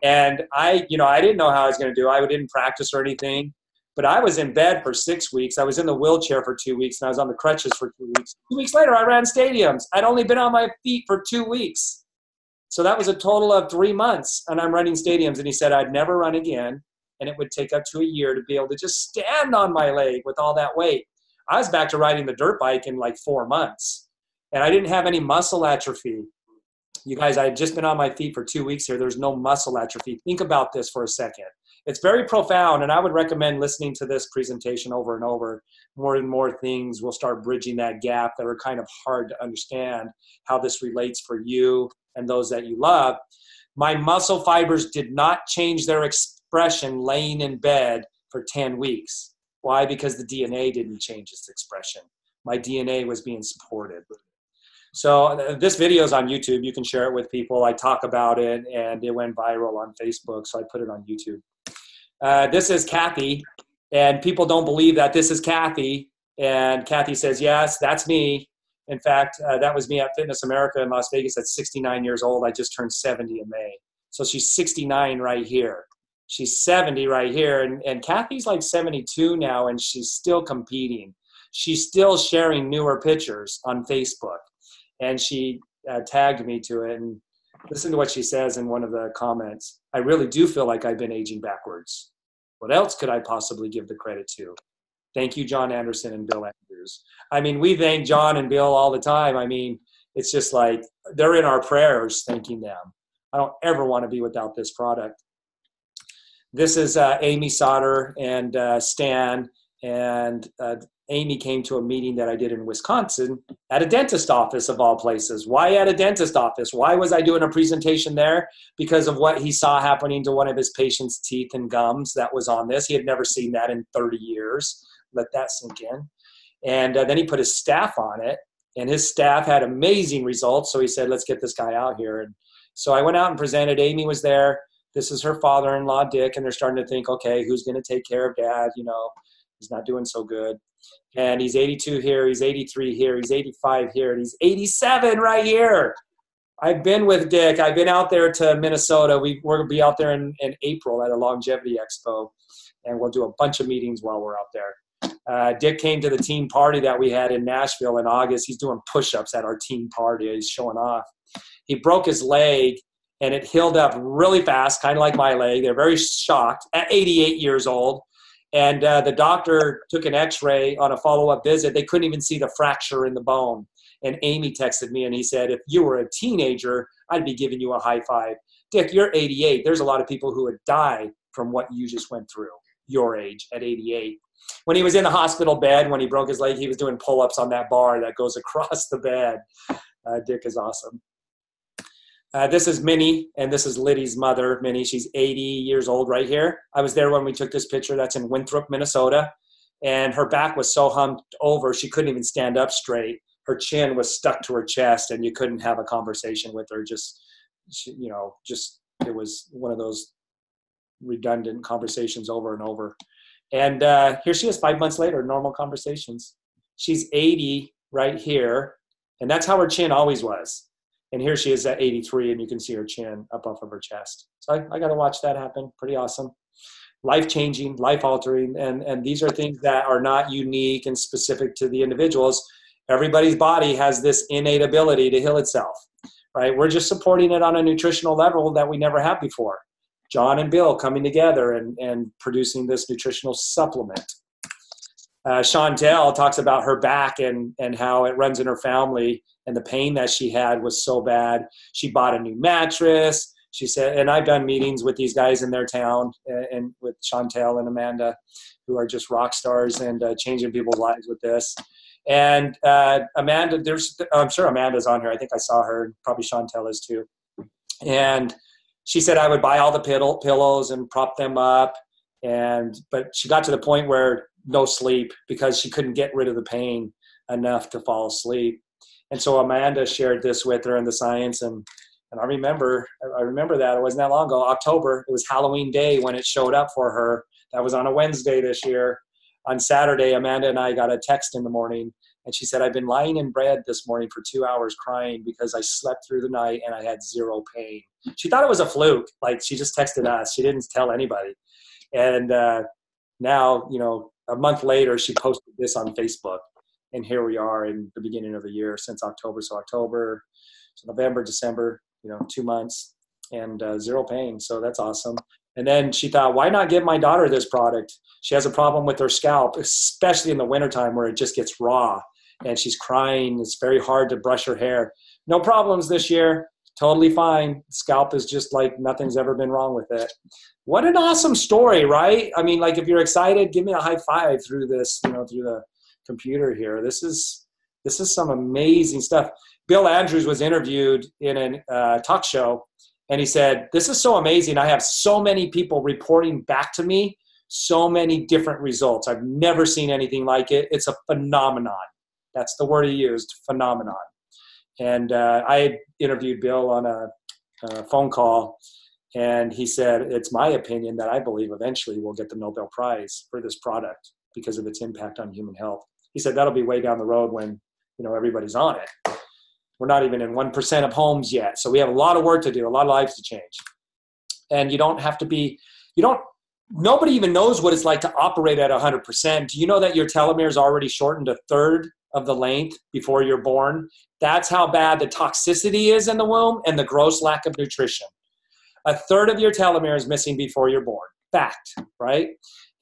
And I didn't know how I was going to do it. I didn't practice or anything. But I was in bed for 6 weeks. I was in the wheelchair for 2 weeks, and I was on the crutches for 2 weeks. 2 weeks later, I ran stadiums. I'd only been on my feet for 2 weeks. So that was a total of 3 months, and I'm running stadiums. And he said I'd never run again, and it would take up to a year to be able to just stand on my leg with all that weight. I was back to riding the dirt bike in like 4 months, and I didn't have any muscle atrophy. You guys, I had just been on my feet for 2 weeks here. There's no muscle atrophy. Think about this for a second. It's very profound, and I would recommend listening to this presentation over and over. More and more things will start bridging that gap that are kind of hard to understand how this relates for you and those that you love. My muscle fibers did not change their expression laying in bed for 10 weeks. Why? Because the DNA didn't change its expression. My DNA was being supported. So this video is on YouTube. You can share it with people. I talk about it, and it went viral on Facebook, so I put it on YouTube. This is Kathy, and people don't believe that this is Kathy. And Kathy says, yes, that's me. In fact, that was me at Fitness America in Las Vegas at 69 years old. I just turned 70 in May. So she's 69 right here. She's 70 right here. And Kathy's like 72 now, and she's still competing. She's still sharing newer pictures on Facebook. And she tagged me to it. And listen to what she says in one of the comments. I really do feel like I've been aging backwards. What else could I possibly give the credit to? Thank you, John Anderson and Bill Andrews. I mean, we thank John and Bill all the time. I mean, it's just like they're in our prayers thanking them. I don't ever want to be without this product. This is Amy Sauter and Stan. And Amy came to a meeting that I did in Wisconsin at a dentist office of all places. Why at a dentist office? Why was I doing a presentation there? Because of what he saw happening to one of his patient's teeth and gums that was on this. He had never seen that in 30 years. Let that sink in. And then he put his staff on it, and his staff had amazing results. So he said, let's get this guy out here. And so I went out and presented. Amy was there. This is her father-in-law, Dick, and they're starting to think, okay, who's going to take care of Dad? You know, he's not doing so good. And he's 82 here, he's 83 here, he's 85 here, and he's 87 right here. I've been with Dick. I've been out there to Minnesota. We're going to be out there in April at a longevity expo, and we'll do a bunch of meetings while we're out there. Dick came to the team party that we had in Nashville in August. He's doing push-ups at our team party. He's showing off. He broke his leg, and it healed up really fast, kind of like my leg. They're very shocked at 88 years old. And the doctor took an x-ray on a follow-up visit. They couldn't even see the fracture in the bone. And Amy texted me and he said, if you were a teenager, I'd be giving you a high five. Dick, you're 88. There's a lot of people who would die from what you just went through, your age at 88. When he was in the hospital bed, when he broke his leg, he was doing pull-ups on that bar that goes across the bed. Dick is awesome. This is Minnie, and this is Liddy's mother, Minnie. She's 80 years old right here. I was there when we took this picture. That's in Winthrop, Minnesota. And her back was so humped over, she couldn't even stand up straight. Her chin was stuck to her chest, and you couldn't have a conversation with her. It was one of those redundant conversations over and over. And here she is 5 months later, normal conversations. She's 80 right here, and that's how her chin always was. And here she is at 83, and you can see her chin up off of her chest. So I got to watch that happen. Pretty awesome. Life-changing, life-altering, and these are things that are not unique and specific to the individuals. Everybody's body has this innate ability to heal itself, right? We're just supporting it on a nutritional level that we never have before. John and Bill coming together and producing this nutritional supplement. Chantel talks about her back and how it runs in her family, and the pain that she had was so bad. She bought a new mattress. She said, and I've done meetings with these guys in their town and with Chantel and Amanda, who are just rock stars and changing people's lives with this. And Amanda, I'm sure Amanda's on here. I think I saw her, probably Chantel is too. And she said I would buy all the pillows and prop them up. But she got to the point where no sleep because she couldn't get rid of the pain enough to fall asleep. And so Amanda shared this with her in the science. And I remember that. It wasn't that long ago, October. It was Halloween Day when it showed up for her. That was on a Wednesday this year. On Saturday, Amanda and I got a text in the morning, and she said, I've been lying in bed this morning for 2 hours crying because I slept through the night and I had zero pain. She thought it was a fluke. Like, she just texted us. She didn't tell anybody. And now, a month later, she posted this on Facebook. And here we are in the beginning of the year since October. So November, December, 2 months and zero pain. So that's awesome. And then she thought, why not give my daughter this product? She has a problem with her scalp, especially in the wintertime where it just gets raw and she's crying. It's very hard to brush her hair. No problems this year. Totally fine. Scalp is just like nothing's ever been wrong with it. What an awesome story, right? I mean, like, if you're excited, give me a high five through this, through the computer here. This is some amazing stuff. Bill Andrews was interviewed in a talk show, and he said, this is so amazing. I have so many people reporting back to me so many different results. I've never seen anything like it. It's a phenomenon. That's the word he used, phenomenon. And I had interviewed Bill on a phone call, and he said, it's my opinion that I believe eventually we'll get the Nobel Prize for this product because of its impact on human health. He said that'll be way down the road when everybody's on it. We're not even in 1% of homes yet. So we have a lot of work to do, a lot of lives to change. And you don't have to be, nobody even knows what it's like to operate at 100%. Do you know that your telomere is already shortened a third of the length before you're born? That's how bad the toxicity is in the womb and the gross lack of nutrition. A third of your telomere is missing before you're born. Fact, right?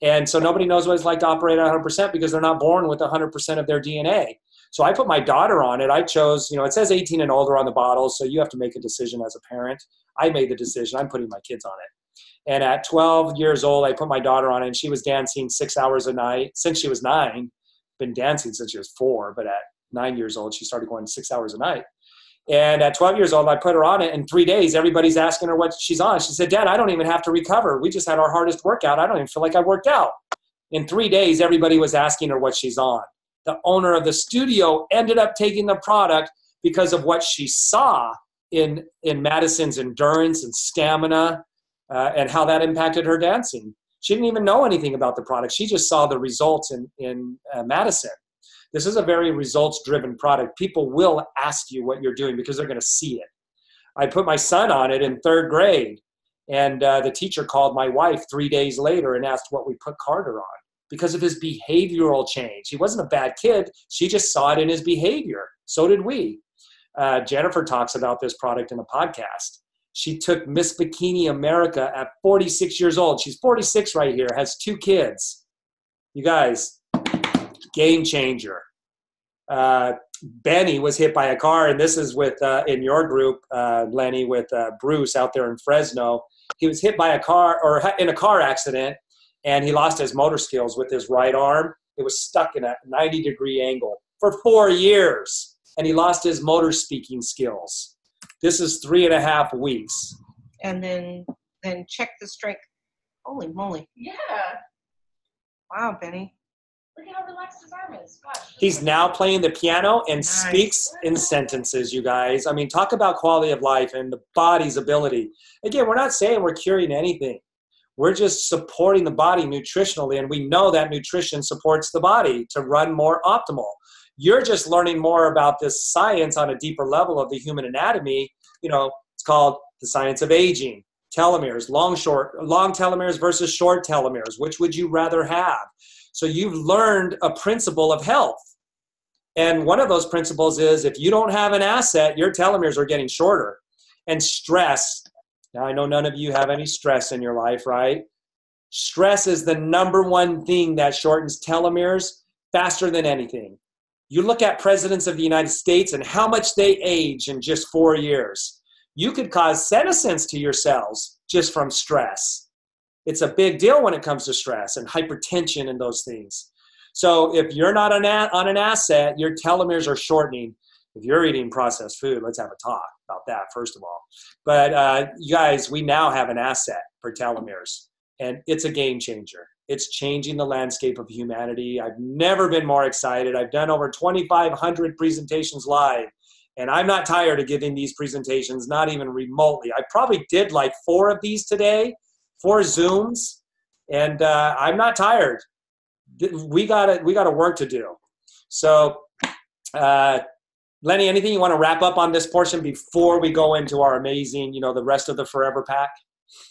And so nobody knows what it's like to operate at 100% because they're not born with 100% of their DNA. So I put my daughter on it. I chose, it says 18 and older on the bottle, so you have to make a decision as a parent. I made the decision. I'm putting my kids on it. And at 12 years old, I put my daughter on it, and she was dancing 6 hours a night since she was 9. Been dancing since she was 4, but at 9 years old, she started going 6 hours a night. And at 12 years old, I put her on it. In 3 days, everybody's asking her what she's on. She said, Dad, I don't even have to recover. We just had our hardest workout. I don't even feel like I worked out. In 3 days, everybody was asking her what she's on. The owner of the studio ended up taking the product because of what she saw in Madison's endurance and stamina and how that impacted her dancing. She didn't even know anything about the product. She just saw the results in Madison. This is a very results-driven product. People will ask you what you're doing because they're going to see it. I put my son on it in 3rd grade, and the teacher called my wife 3 days later and asked what we put Carter on because of his behavioral change. He wasn't a bad kid. She just saw it in his behavior. So did we. Jennifer talks about this product in a podcast. She took Miss Bikini America at 46 years old. She's 46 right here, has 2 kids. You guys, game changer. Benny was hit by a car, and this is with in your group, Lenny, with Bruce out there in Fresno. He was hit by a car, or in a car accident, and he lost his motor skills with his right arm. It was stuck in a 90-degree angle for 4 years, and he lost his motor speaking skills. This is 3.5 weeks. And then check the strength. Holy moly. Yeah. Wow, Benny. Look at how relaxed his arm is. Gosh. He's now playing the piano and Nice. speaks in sentences, you guys. I mean, talk about quality of life and the body's ability. Again, we're not saying we're curing anything. We're just supporting the body nutritionally, and we know that nutrition supports the body to run more optimal. You're just learning more about this science on a deeper level of the human anatomy. You know, it's called the science of aging, telomeres, long telomeres versus short telomeres. Which would you rather have? So you've learned a principle of health. And one of those principles is if you don't have an asset, your telomeres are getting shorter. And stress, now I know none of you have any stress in your life, right? Stress is the #1 thing that shortens telomeres faster than anything. You look at presidents of the United States and how much they age in just 4 years. You could cause senescence to your cells just from stress. It's a big deal when it comes to stress and hypertension and those things. So if you're not on an asset, your telomeres are shortening. If you're eating processed food, let's have a talk about that first of all. But you guys, we now have an asset for telomeres, and it's a game changer. It's changing the landscape of humanity. I've never been more excited. I've done over 2,500 presentations live, and I'm not tired of giving these presentations, not even remotely. I probably did like 4 of these today, 4 Zooms, and I'm not tired. We got work to do. So, Lenny, anything you want to wrap up on this portion before we go into our amazing, the rest of the Forever Pack?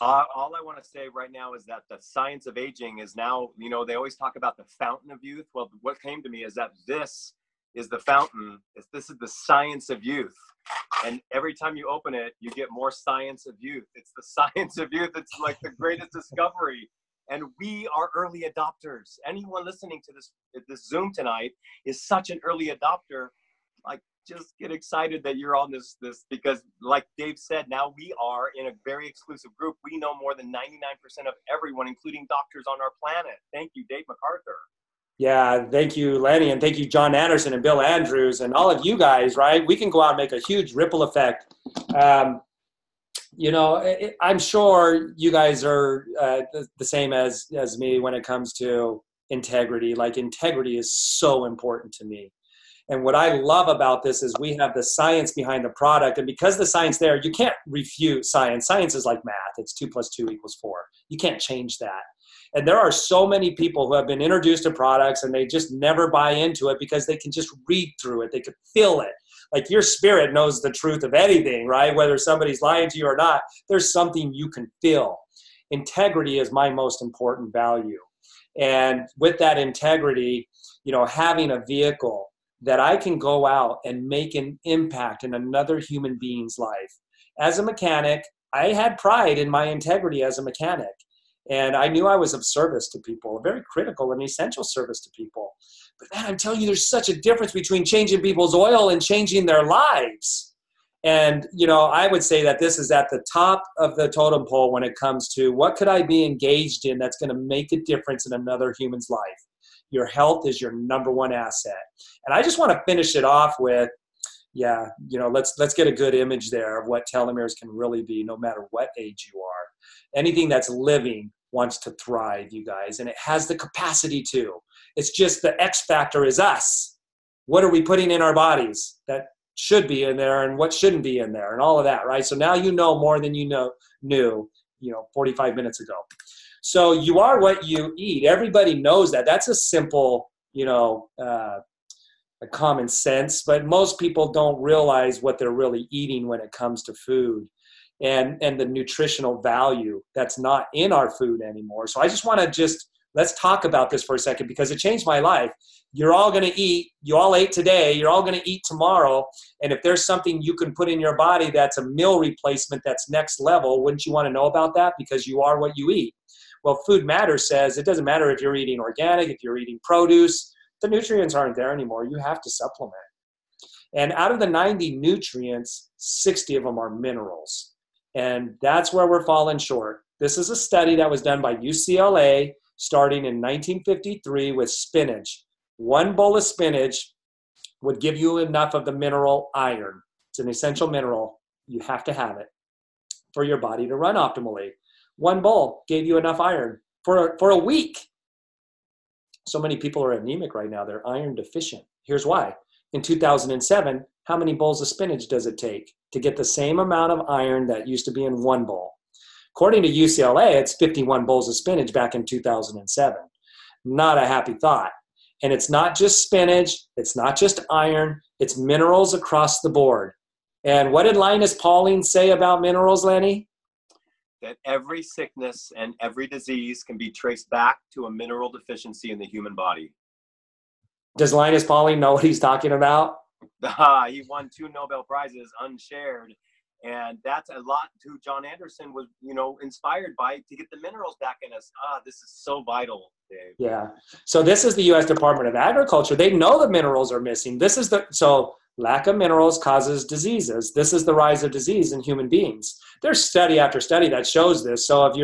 All I want to say right now is that the science of aging is now, they always talk about the fountain of youth. Well, what came to me is that this is the fountain. This is the science of youth. And every time you open it, you get more science of youth. It's the science of youth. It's like the greatest discovery. And we are early adopters. Anyone listening to this Zoom tonight is such an early adopter. Like, just get excited that you're on this because like Dave said, now we are in a very exclusive group. We know more than 99% of everyone, including doctors on our planet. Thank you, Dave MacArthur. Yeah, thank you, Lenny, and thank you, John Anderson and Bill Andrews, and all of you guys, right? We can go out and make a huge ripple effect. I'm sure you guys are the same as me when it comes to integrity. Like, integrity is so important to me. And what I love about this is we have the science behind the product. And because the science there, you can't refute science. Science is like math. It's 2 + 2 = 4. You can't change that. And there are so many people who have been introduced to products and they just never buy into it because they can just read through it. They could feel it. Like, your spirit knows the truth of anything, right? Whether somebody's lying to you or not, there's something you can feel. Integrity is my most important value. And with that integrity, having a vehicle that I can go out and make an impact in another human being's life. As a mechanic, I had pride in my integrity as a mechanic. And I knew I was of service to people, a very critical and essential service to people. But man, I'm telling you, there's such a difference between changing people's oil and changing their lives. And, I would say that this is at the top of the totem pole when it comes to what could I be engaged in that's going to make a difference in another human's life. Your health is your #1 asset. And I just want to finish it off with, let's get a good image there of what telomeres can really be no matter what age you are. Anything that's living wants to thrive, you guys, and it has the capacity to. It's just the X factor is us. What are we putting in our bodies that should be in there and what shouldn't be in there and all of that, right? So now you know more than you knew 45 minutes ago. So you are what you eat. Everybody knows that. That's a simple, a common sense, but most people don't realize what they're really eating when it comes to food and the nutritional value that's not in our food anymore. So I just want to Let's talk about this for a second because it changed my life. You're all going to eat. You all ate today. You're all going to eat tomorrow. And if there's something you can put in your body that's a meal replacement that's next level, wouldn't you want to know about that? Because you are what you eat. Well, Food Matters says it doesn't matter if you're eating organic, if you're eating produce, the nutrients aren't there anymore. You have to supplement. And out of the 90 nutrients, 60 of them are minerals. And that's where we're falling short. This is a study that was done by UCLA starting in 1953 with spinach. One bowl of spinach would give you enough of the mineral iron. It's an essential mineral. You have to have it for your body to run optimally. One bowl gave you enough iron for a week. So many people are anemic right now. They're iron deficient. Here's why. In 2007, how many bowls of spinach does it take to get the same amount of iron that used to be in one bowl? According to UCLA, it's 51 bowls of spinach back in 2007. Not a happy thought. And it's not just spinach. It's not just iron. It's minerals across the board. And what did Linus Pauling say about minerals, Lenny? That every sickness and every disease can be traced back to a mineral deficiency in the human body. Does Linus Pauling know what he's talking about? He won 2 Nobel Prizes unshared. And that's a lot who John Anderson was, inspired by to get the minerals back in us. This is so vital, Dave. Yeah. So this is the U.S. Department of Agriculture. They know the minerals are missing. So lack of minerals causes diseases. This is the rise of disease in human beings. There's study after study that shows this. So if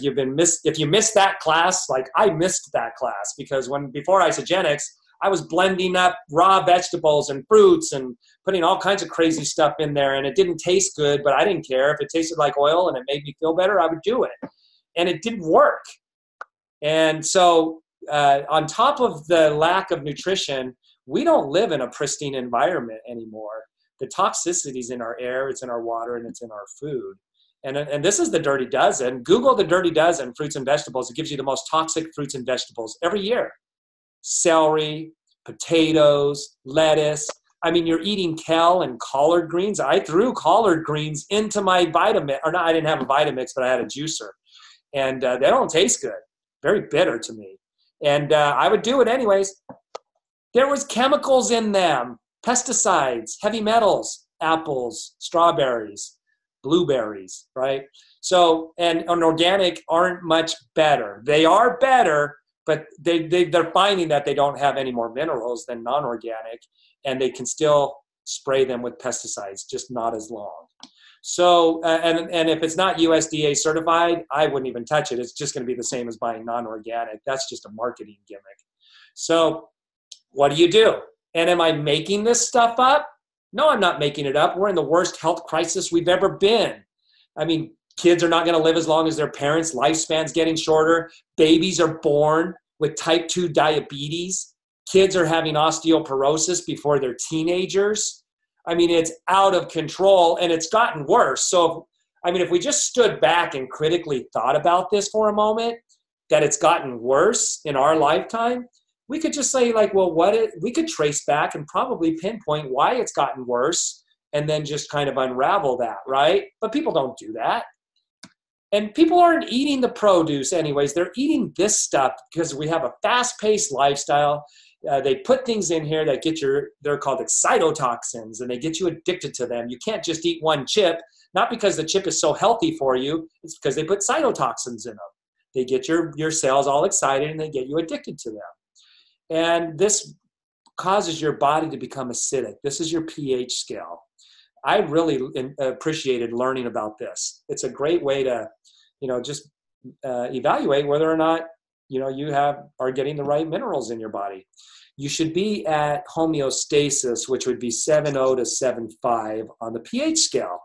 you missed that class, like I missed that class because before Isagenix, I was blending up raw vegetables and fruits and putting all kinds of crazy stuff in there, and it didn't taste good, but I didn't care. If it tasted like oil and it made me feel better, I would do it. And it didn't work. And so on top of the lack of nutrition, we don't live in a pristine environment anymore. The toxicity's in our air, it's in our water, and it's in our food. And this is the Dirty Dozen. Google the Dirty Dozen, fruits and vegetables. It gives you the most toxic fruits and vegetables every year. Celery, potatoes, lettuce. I mean, you're eating kale and collard greens. I threw collard greens into my Vitamix, or no, I didn't have a Vitamix, but I had a juicer. And they don't taste good. Very bitter to me. And I would do it anyways. There was chemicals in them, pesticides, heavy metals, apples, strawberries, blueberries, right? So, and organic aren't much better. They are better, but they're finding that they don't have any more minerals than non-organic, and they can still spray them with pesticides, just not as long. So, and if it's not USDA certified, I wouldn't even touch it. It's just going to be the same as buying non-organic. That's just a marketing gimmick. So what do? And am I making this stuff up? No, I'm not making it up. We're in the worst health crisis we've ever been. I mean, kids are not going to live as long as their parents. Lifespan's getting shorter. Babies are born with type 2 diabetes. Kids are having osteoporosis before they're teenagers. I mean, it's out of control, and it's gotten worse. So, if we just stood back and critically thought about this for a moment, that it's gotten worse in our lifetime, we could just say, we could trace back and probably pinpoint why it's gotten worse and then just kind of unravel that, right? But people don't do that. And people aren't eating the produce anyways. They're eating this stuff because we have a fast-paced lifestyle. They put things in here that they're called excitotoxins, and they get you addicted to them. You can't just eat one chip, not because the chip is so healthy for you. It's because they put cytotoxins in them. They get your cells all excited, and they get you addicted to them. And this causes your body to become acidic. This is your pH scale. I really appreciated learning about this. It's a great way to, just evaluate whether or not, you are getting the right minerals in your body. You should be at homeostasis, which would be 7.0 to 7.5 on the pH scale.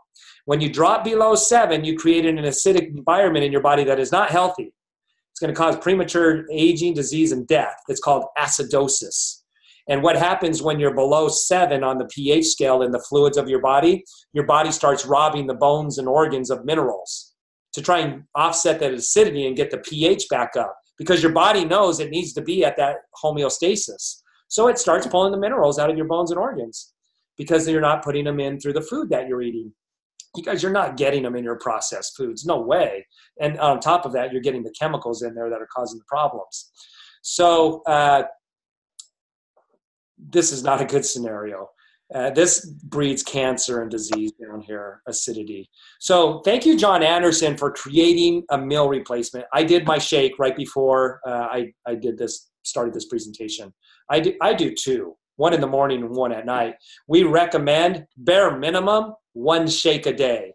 When you drop below 7, you create an acidic environment in your body that is not healthy. It's going to cause premature aging, disease, and death. It's called acidosis. And what happens when you're below 7 on the pH scale in the fluids of your body starts robbing the bones and organs of minerals to try and offset that acidity and get the pH back up, because your body knows it needs to be at that homeostasis. So it starts pulling the minerals out of your bones and organs because you're not putting them in through the food that you're eating. You guys, you're not getting them in your processed foods. No way. And on top of that, you're getting the chemicals in there that are causing the problems. So this is not a good scenario. This breeds cancer and disease down here, acidity. So thank you, John Anderson, for creating a meal replacement. I did my shake right before I started this presentation. I do two, one in the morning and one at night. We recommend bare minimum 1 shake a day.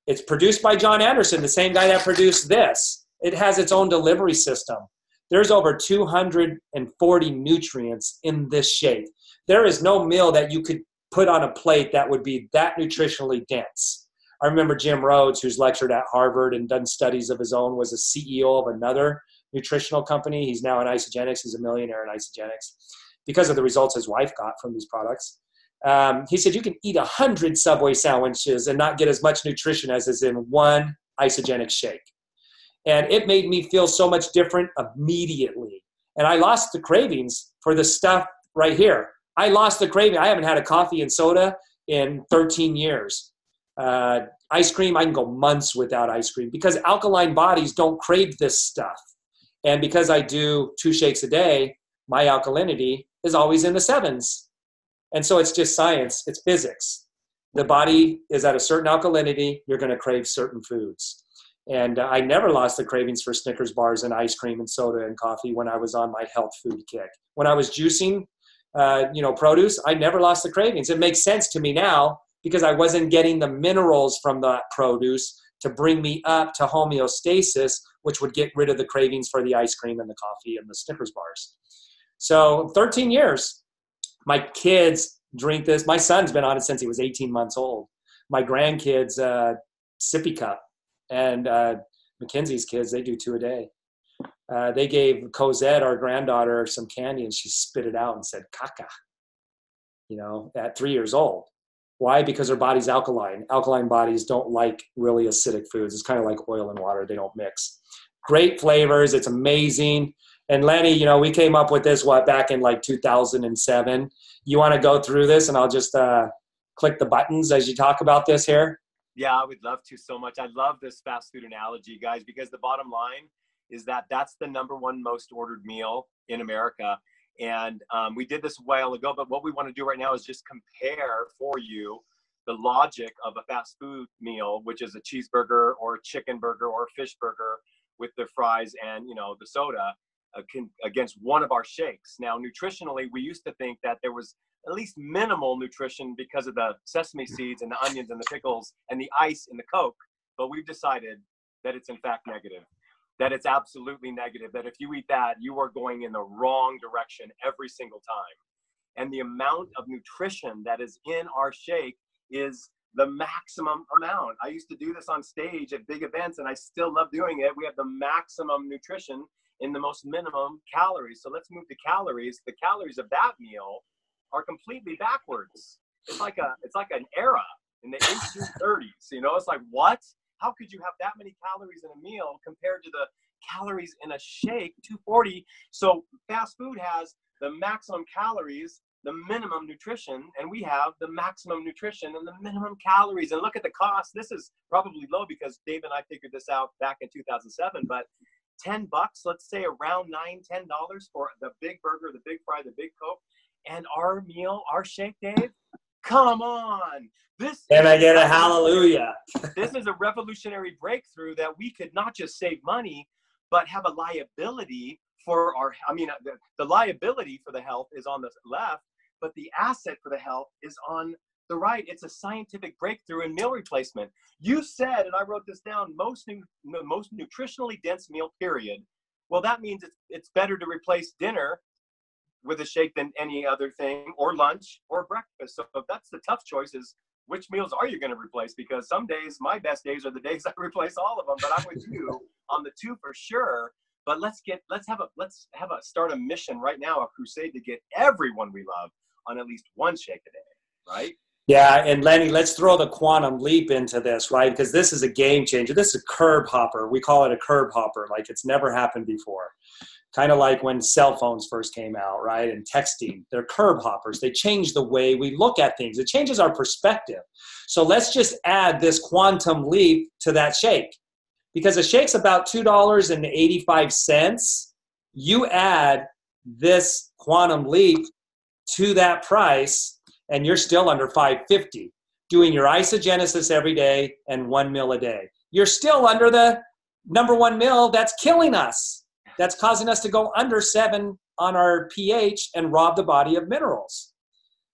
It's produced by John Anderson, the same guy that produced this. It has its own delivery system. There's over 240 nutrients in this shake. There is no meal that you could put on a plate that would be that nutritionally dense. I remember Jim Rhodes, who's lectured at Harvard and done studies of his own, was a CEO of another nutritional company. He's now in Isagenix. He's a millionaire in Isagenix because of the results his wife got from these products. He said you can eat 100 Subway sandwiches and not get as much nutrition as is in one Isagenix shake. And it made me feel so much different immediately. And I lost the cravings for the stuff right here. I lost the craving. I haven't had a coffee and soda in 13 years. Ice cream, I can go months without ice cream because alkaline bodies don't crave this stuff. And because I do 2 shakes a day, my alkalinity is always in the 7s. And so it's just science. It's physics. The body is at a certain alkalinity. You're going to crave certain foods. And I never lost the cravings for Snickers bars and ice cream and soda and coffee when I was on my health food kick. When I was juicing, produce, I never lost the cravings. It makes sense to me now because I wasn't getting the minerals from that produce to bring me up to homeostasis, which would get rid of the cravings for the ice cream and the coffee and the Snickers bars. So 13 years, my kids drink this. My son's been on it since he was 18 months old. My grandkids, sippy cup. And Mackenzie's kids, they do 2 a day. They gave Cosette, our granddaughter, some candy, and she spit it out and said, caca, at 3 years old. Why? Because her body's alkaline. Alkaline bodies don't like really acidic foods. It's kind of like oil and water. They don't mix. Great flavors. It's amazing. And Lenny, we came up with this, back in like 2007. You want to go through this and I'll just click the buttons as you talk about this here? Yeah, I would love to so much. I love this fast food analogy, guys, because the bottom line is that that's the #1 most ordered meal in America. And we did this a while ago, but what we want to do right now is just compare for you the logic of a fast food meal, which is a cheeseburger or a chicken burger or a fish burger with the fries and, the soda against one of our shakes. Now, nutritionally, we used to think that there was at least minimal nutrition because of the sesame seeds and the onions and the pickles and the ice in the Coke. But we've decided that it's in fact negative, that it's absolutely negative, that if you eat that, you are going in the wrong direction every single time. And the amount of nutrition that is in our shake is the maximum amount. I used to do this on stage at big events and I still love doing it. We have the maximum nutrition in the most minimum calories. So let's move to calories. The calories of that meal are completely backwards. It's like an era in the 1830s. It's like, what? How could you have that many calories in a meal compared to the calories in a shake, 240? So fast food has the maximum calories, the minimum nutrition, and we have the maximum nutrition and the minimum calories. And look at the cost. This is probably low because Dave and I figured this out back in 2007, but $10, let's say around $9-10 for the big burger, the big fry, the big Coke. And our meal, our shake, Dave, come on. And I get a hallelujah. This is a revolutionary breakthrough that we could not just save money, but have a liability for the liability for the health is on the left, but the asset for the health is on the right. It's a scientific breakthrough in meal replacement. You said, and I wrote this down, most nutritionally dense meal, period. Well, that means it's better to replace dinner with a shake than any other thing, or lunch or breakfast. So if that's the tough choice, is which meals are you going to replace? Because some days, my best days are the days I replace all of them, but I'm with you on the 2 for sure. But let's start a mission right now, a crusade to get everyone we love on at least 1 shake a day, right? Yeah, and Lenny, let's throw the quantum leap into this, right? Because this is a game changer. This is a curb hopper. We call it a curb hopper, like it's never happened before. Kind of like when cell phones first came out, right? And texting, they're curb hoppers. They change the way we look at things. It changes our perspective. So let's just add this quantum leap to that shake. Because a shake's about $2.85. You add this quantum leap to that price, and you're still under $5.50, doing your isogenesis every day and 1 meal a day. You're still under the number 1 meal that's killing us. That's causing us to go under 7 on our pH and rob the body of minerals.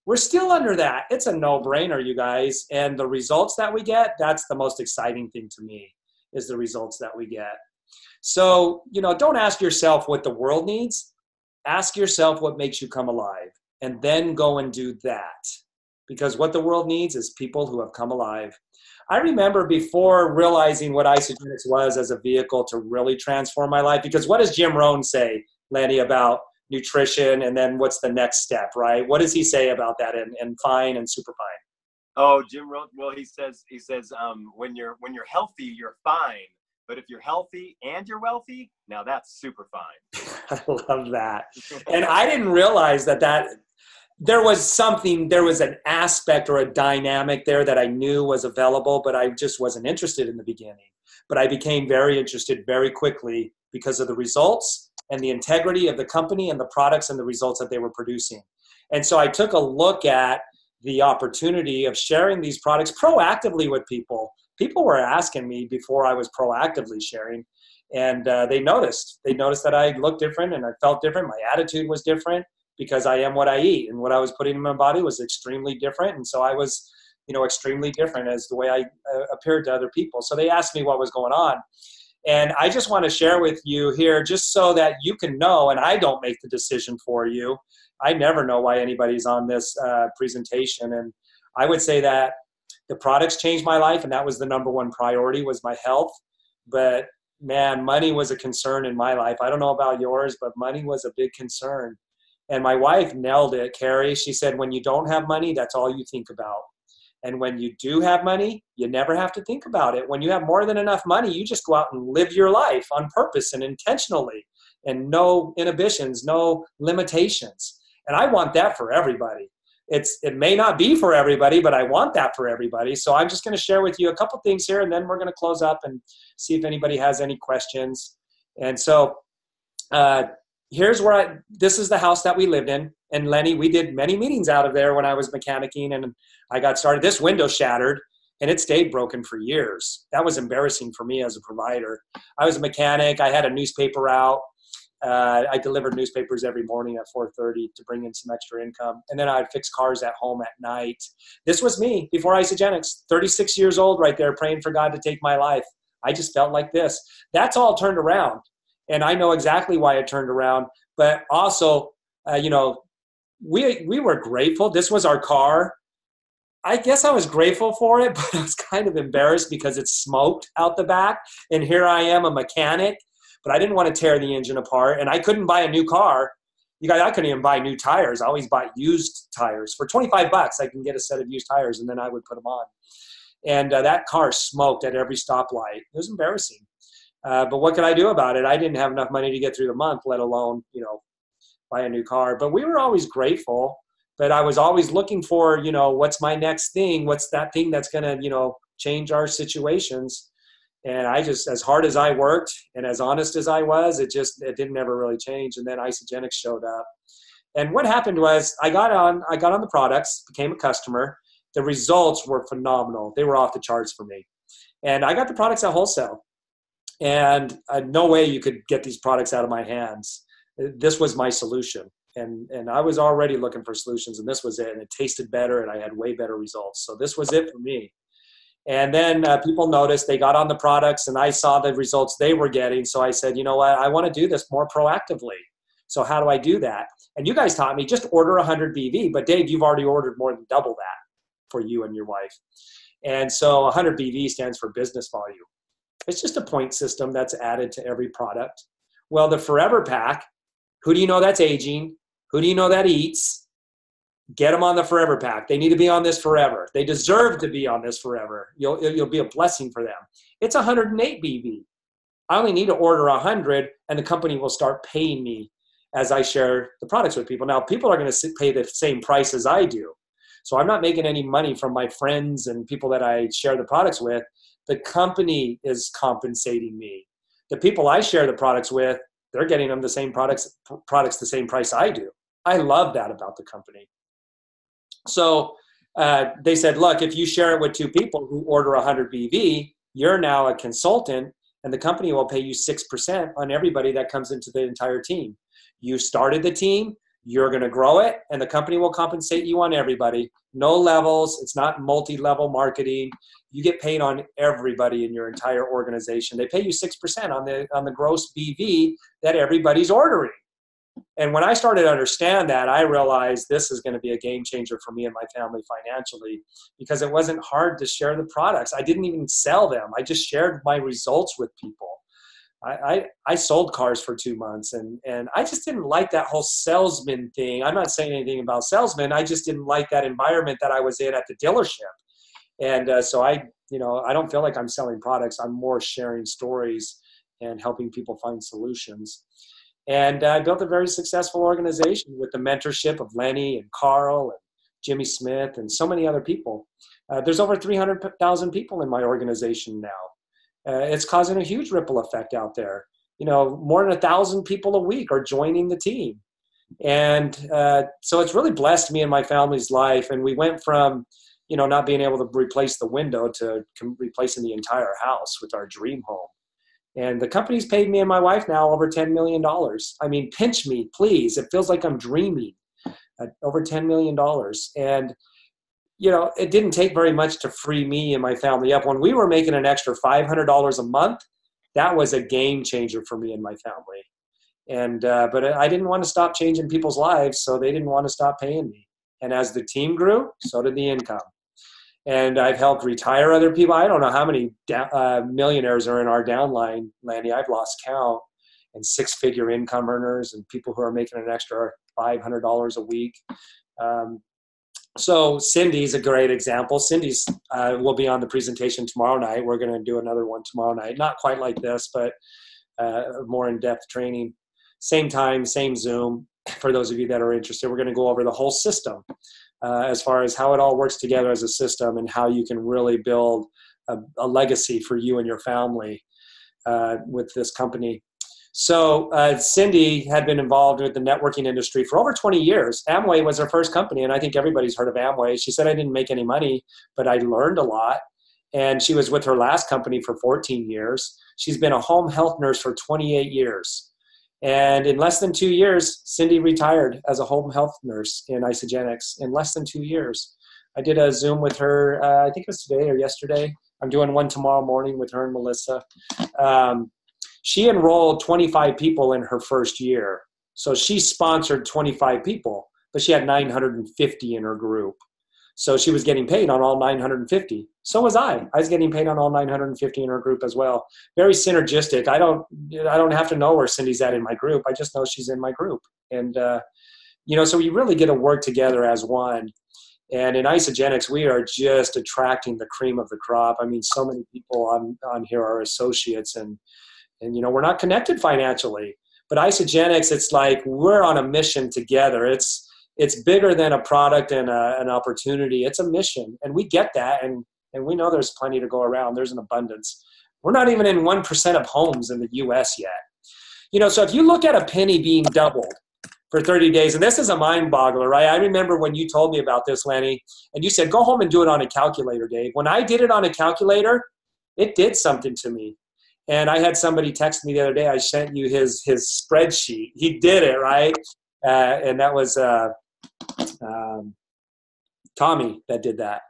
We're still under that. It's a no-brainer, you guys. And the results that we get, that's the most exciting thing to me, is the results that we get. So, don't ask yourself what the world needs. Ask yourself what makes you come alive, and then go and do that. Because what the world needs is people who have come alive. I remember before realizing what Isagenix was as a vehicle to really transform my life, because what does Jim Rohn say, Lenny, about nutrition, and then what's the next step, right? What does he say about that in fine and superfine? Oh, Jim Rohn, well, he says when you're healthy, you're fine. But if you're healthy and you're wealthy, now that's super fine. I love that. And I didn't realize that there was an aspect or a dynamic there that I knew was available, but I just wasn't interested in the beginning. But I became very interested very quickly because of the results and the integrity of the company and the products and the results that they were producing. And so I took a look at the opportunity of sharing these products proactively with people. People were asking me before I was proactively sharing, and they noticed. They noticed that I looked different and I felt different. My attitude was different, because I am what I eat, and what I was putting in my body was extremely different. And so I was, extremely different as the way I appeared to other people. So they asked me what was going on. And I just want to share with you here, just so that you can know, and I don't make the decision for you. I never know why anybody's on this presentation. And I would say that the products changed my life, and that was the number one priority, was my health. But man, money was a concern in my life. I don't know about yours, but money was a big concern. And my wife nailed it, Carrie. She said, when you don't have money, that's all you think about. And when you do have money, you never have to think about it. When you have more than enough money, you just go out and live your life on purpose and intentionally, and no inhibitions, no limitations. And I want that for everybody. It may not be for everybody, but I want that for everybody. So I'm just going to share with you a couple things here, and then we're going to close up and see if anybody has any questions. And so here's where this is the house that we lived in. And Lenny, we did many meetings out of there when I was mechanicking, and I got started. This window shattered, and it stayed broken for years. That was embarrassing for me as a provider. I was a mechanic. I had a newspaper out. I delivered newspapers every morning at 4:30 to bring in some extra income. And then I'd fix cars at home at night. This was me before Isagenix, 36 years old right there, praying for God to take my life. I just felt like this. That's all turned around. And I know exactly why it turned around. But also, we were grateful. This was our car. I guess I was grateful for it, but I was kind of embarrassed because it smoked out the back. And here I am, a mechanic, but I didn't want to tear the engine apart. And I couldn't buy a new car. You guys, I couldn't even buy new tires. I always buy used tires. For $25, I can get a set of used tires, and then I would put them on. And that car smoked at every stoplight. It was embarrassing. But what could I do about it? I didn't have enough money to get through the month, let alone, buy a new car. But we were always grateful. But I was always looking for, what's my next thing? What's that thing that's going to, change our situations? And I just, as hard as I worked and as honest as I was, it didn't ever really change. And then Isagenix showed up. And what happened was I got on the products, became a customer. The results were phenomenal. They were off the charts for me. And I got the products at wholesale. And no way you could get these products out of my hands. This was my solution. And I was already looking for solutions, and this was it. And it tasted better, and I had way better results. So this was it for me. And then people noticed, they got on the products, and I saw the results they were getting. So I said, you know what, I want to do this more proactively. So how do I do that? And you guys taught me, just order 100 BV. But Dave, you've already ordered more than double that for you and your wife. And so 100 BV stands for business volume. It's just a point system that's added to every product. Well, the Forever Pack, who do you know that's aging? Who do you know that eats? Get them on the Forever Pack. They need to be on this forever. They deserve to be on this forever. You'll be a blessing for them. It's 108 BV. I only need to order 100 and the company will start paying me as I share the products with people. Now, people are going to pay the same price as I do. So I'm not making any money from my friends and people that I share the products with. The company is compensating me. The people I share the products with, they're getting them the same products the same price I do. I love that about the company. So they said, look, if you share it with 2 people who order 100 BV, you're now a consultant and the company will pay you 6% on everybody that comes into the entire team. You started the team, you're going to grow it, and the company will compensate you on everybody. No levels. It's not multi-level marketing. You get paid on everybody in your entire organization. They pay you 6% on the gross BV that everybody's ordering. And when I started to understand that, I realized this is going to be a game changer for me and my family financially, because it wasn't hard to share the products. I didn't even sell them. I just shared my results with people. I sold cars for 2 months, and I just didn't like that whole salesman thing. I'm not saying anything about salesmen. I just didn't like that environment that I was in at the dealership. And so I don't feel like I'm selling products. I'm more sharing stories and helping people find solutions. And I built a very successful organization with the mentorship of Lenny and Carl and Jimmy Smith and so many other people. There's over 300,000 people in my organization now. It's causing a huge ripple effect out there. More than 1,000 people a week are joining the team. And so it's really blessed me and my family's life. And we went from, not being able to replace the window to replacing the entire house with our dream home. And the company's paid me and my wife now over $10 million. I mean, pinch me, please. It feels like I'm dreaming. Over $10 million. And it didn't take very much to free me and my family up. When we were making an extra $500 a month, that was a game changer for me and my family. And but I didn't want to stop changing people's lives, so they didn't want to stop paying me. And as the team grew, so did the income. And I've helped retire other people. I don't know how many millionaires are in our downline, Lanny. I've lost count. And 6-figure income earners and people who are making an extra $500 a week. So Cindy's a great example. Cindy's will be on the presentation tomorrow night. We're going to do another one tomorrow night. Not quite like this, but more in-depth training. Same time, same Zoom. For those of you that are interested, we're going to go over the whole system as far as how it all works together as a system and how you can really build a legacy for you and your family with this company. So Cindy had been involved with the networking industry for over 20 years. Amway was her first company, and I think everybody's heard of Amway. She said, I didn't make any money, but I learned a lot. And she was with her last company for 14 years. She's been a home health nurse for 28 years. And in less than 2 years, Cindy retired as a home health nurse in Isagenix in less than 2 years. I did a Zoom with her, I think it was today or yesterday. I'm doing one tomorrow morning with her and Melissa. She enrolled 25 people in her first year. So she sponsored 25 people, but she had 950 in her group. So she was getting paid on all 950. So was I. I was getting paid on all 950 in her group as well. Very synergistic. I don't have to know where Cindy's at in my group. I just know she's in my group. And, so we really get to work together as one. And in Isagenix, we are just attracting the cream of the crop. I mean, so many people on here are associates and we're not connected financially. But Isagenix, it's like we're on a mission together. It's bigger than a product and an opportunity. It's a mission. And we get that. And we know there's plenty to go around. There's an abundance. We're not even in 1% of homes in the US yet. So if you look at a penny being doubled for 30 days, and this is a mind boggler, right? I remember when you told me about this, Lenny, and you said, go home and do it on a calculator, Dave. When I did it on a calculator, it did something to me. And I had somebody text me the other day. I sent you his spreadsheet. He did it, right? And that was Tommy that did that.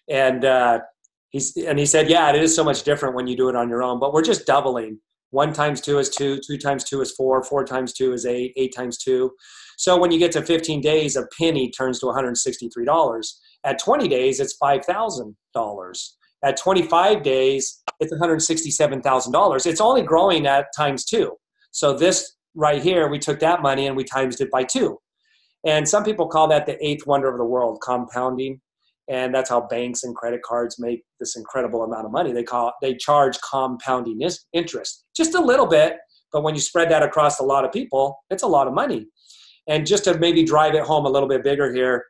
And he said, yeah, it is so much different when you do it on your own. But we're just doubling. 1 times 2 is 2. 2 times 2 is 4. 4 times 2 is 8. 8 times 2. So when you get to 15 days, a penny turns to $163. At 20 days, it's $5,000. At 25 days, it's $167,000. It's only growing at times 2. So this right here, we took that money and we times it by 2. And some people call that the 8th wonder of the world, compounding. And that's how banks and credit cards make this incredible amount of money. They charge compounding interest, just a little bit, but when you spread that across a lot of people, it's a lot of money. And just to maybe drive it home a little bit bigger here,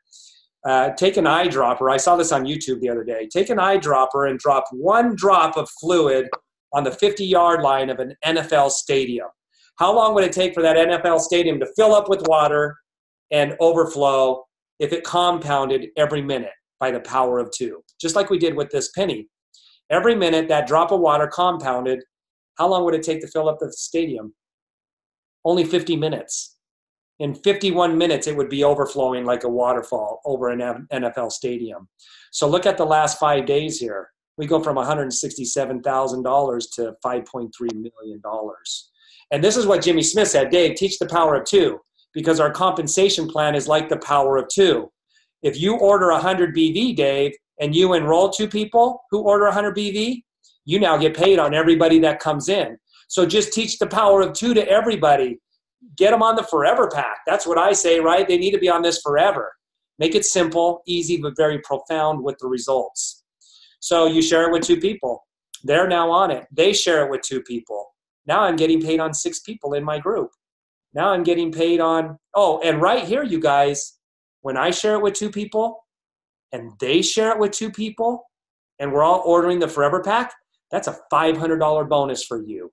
take an eyedropper. I saw this on YouTube the other day. Take an eyedropper and drop one drop of fluid on the 50-yard line of an NFL stadium. How long would it take for that NFL stadium to fill up with water and overflow if it compounded every minute by the power of 2? Just like we did with this penny. Every minute that drop of water compounded, how long would it take to fill up the stadium? Only 50 minutes. In 51 minutes, it would be overflowing like a waterfall over an NFL stadium. So look at the last 5 days here. We go from $167,000 to $5.3 million. And this is what Jimmy Smith said, Dave, teach the power of 2, because our compensation plan is like the power of 2. If you order 100 BV, Dave, and you enroll 2 people who order 100 BV, you now get paid on everybody that comes in. So just teach the power of 2 to everybody. Get them on the forever pack. That's what I say, right? They need to be on this forever. Make it simple, easy, but very profound with the results. So you share it with 2 people. They're now on it. They share it with 2 people. Now I'm getting paid on 6 people in my group. Now I'm getting paid on, and right here, you guys, when I share it with 2 people and they share it with 2 people and we're all ordering the forever pack, that's a $500 bonus for you.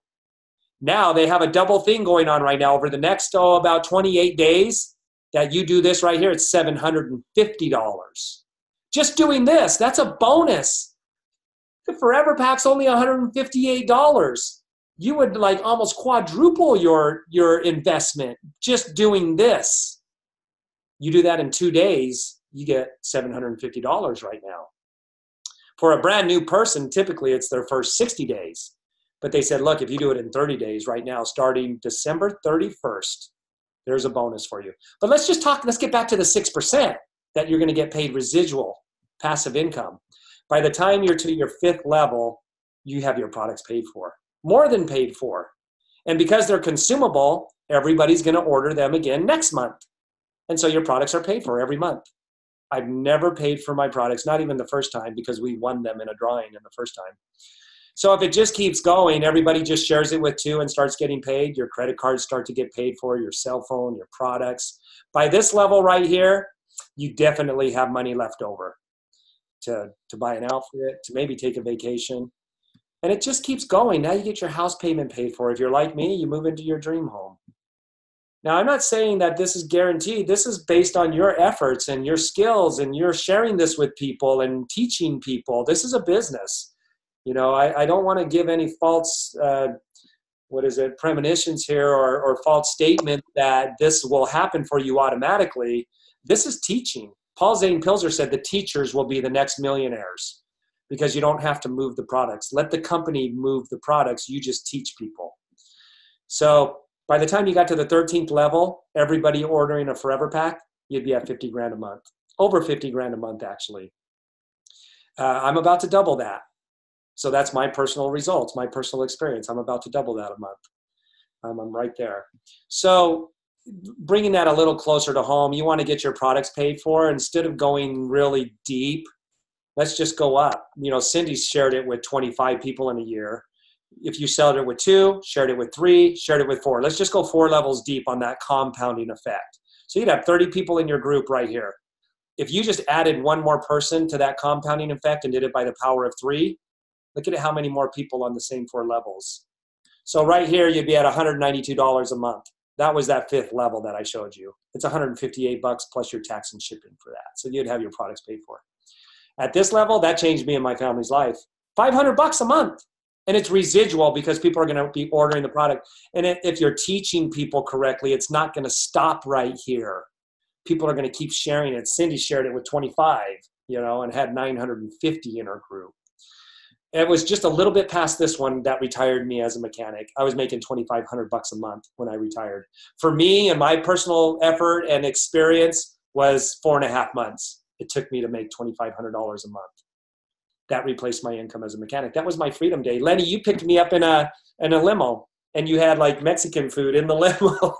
Now they have a double thing going on right now over the next, about 28 days that you do this right here. It's $750. Just doing this, that's a bonus. The forever pack's only $158. You would like almost quadruple your investment just doing this. You do that in 2 days, you get $750 right now. For a brand new person, typically it's their first 60 days. But they said, look, if you do it in 30 days right now, starting December 31st, there's a bonus for you. But let's get back to the 6% that you're going to get paid residual passive income. By the time you're to your 5th level, you have your products paid for, more than paid for. And because they're consumable, everybody's going to order them again next month. And so your products are paid for every month. I've never paid for my products, not even the first time, because we won them in a drawing in the first time. So if it just keeps going, everybody just shares it with 2 and starts getting paid. Your credit cards start to get paid for, your cell phone, your products. By this level right here, you definitely have money left over to buy an outfit, to maybe take a vacation. And it just keeps going. Now you get your house payment paid for. If you're like me, you move into your dream home. Now, I'm not saying that this is guaranteed. This is based on your efforts and your skills, and you're sharing this with people and teaching people. This is a business. You know, I don't want to give any false, premonitions here or false statement that this will happen for you automatically. This is teaching. Paul Zane Pilzer said the teachers will be the next millionaires because you don't have to move the products. Let the company move the products. You just teach people. So by the time you got to the 13th level, everybody ordering a forever pack, you'd be at 50 grand a month, over 50 grand a month, actually. I'm about to double that. So that's my personal results, my personal experience. I'm about to double that a month. I'm right there. So bringing that a little closer to home, you want to get your products paid for. Instead of going really deep, let's just go up. You know, Cindy shared it with 25 people in a year. If you sold it with 2, shared it with 3, shared it with 4. Let's just go 4 levels deep on that compounding effect. So you'd have 30 people in your group right here. If you just added 1 more person to that compounding effect and did it by the power of 3, look at how many more people on the same 4 levels. So right here, you'd be at $192 a month. That was that 5th level that I showed you. It's $158 plus your tax and shipping for that. So you'd have your products paid for. At this level, that changed me and my family's life. $500 a month. And it's residual because people are going to be ordering the product. And if you're teaching people correctly, it's not going to stop right here. People are going to keep sharing it. Cindy shared it with 25, and had 950 in her group. It was just a little bit past this one that retired me as a mechanic. I was making $2,500 a month when I retired. For me and my personal effort and experience was 4.5 months. It took me to make $2,500 a month. That replaced my income as a mechanic. That was my freedom day. Lenny, you picked me up in a limo and you had like Mexican food in the limo.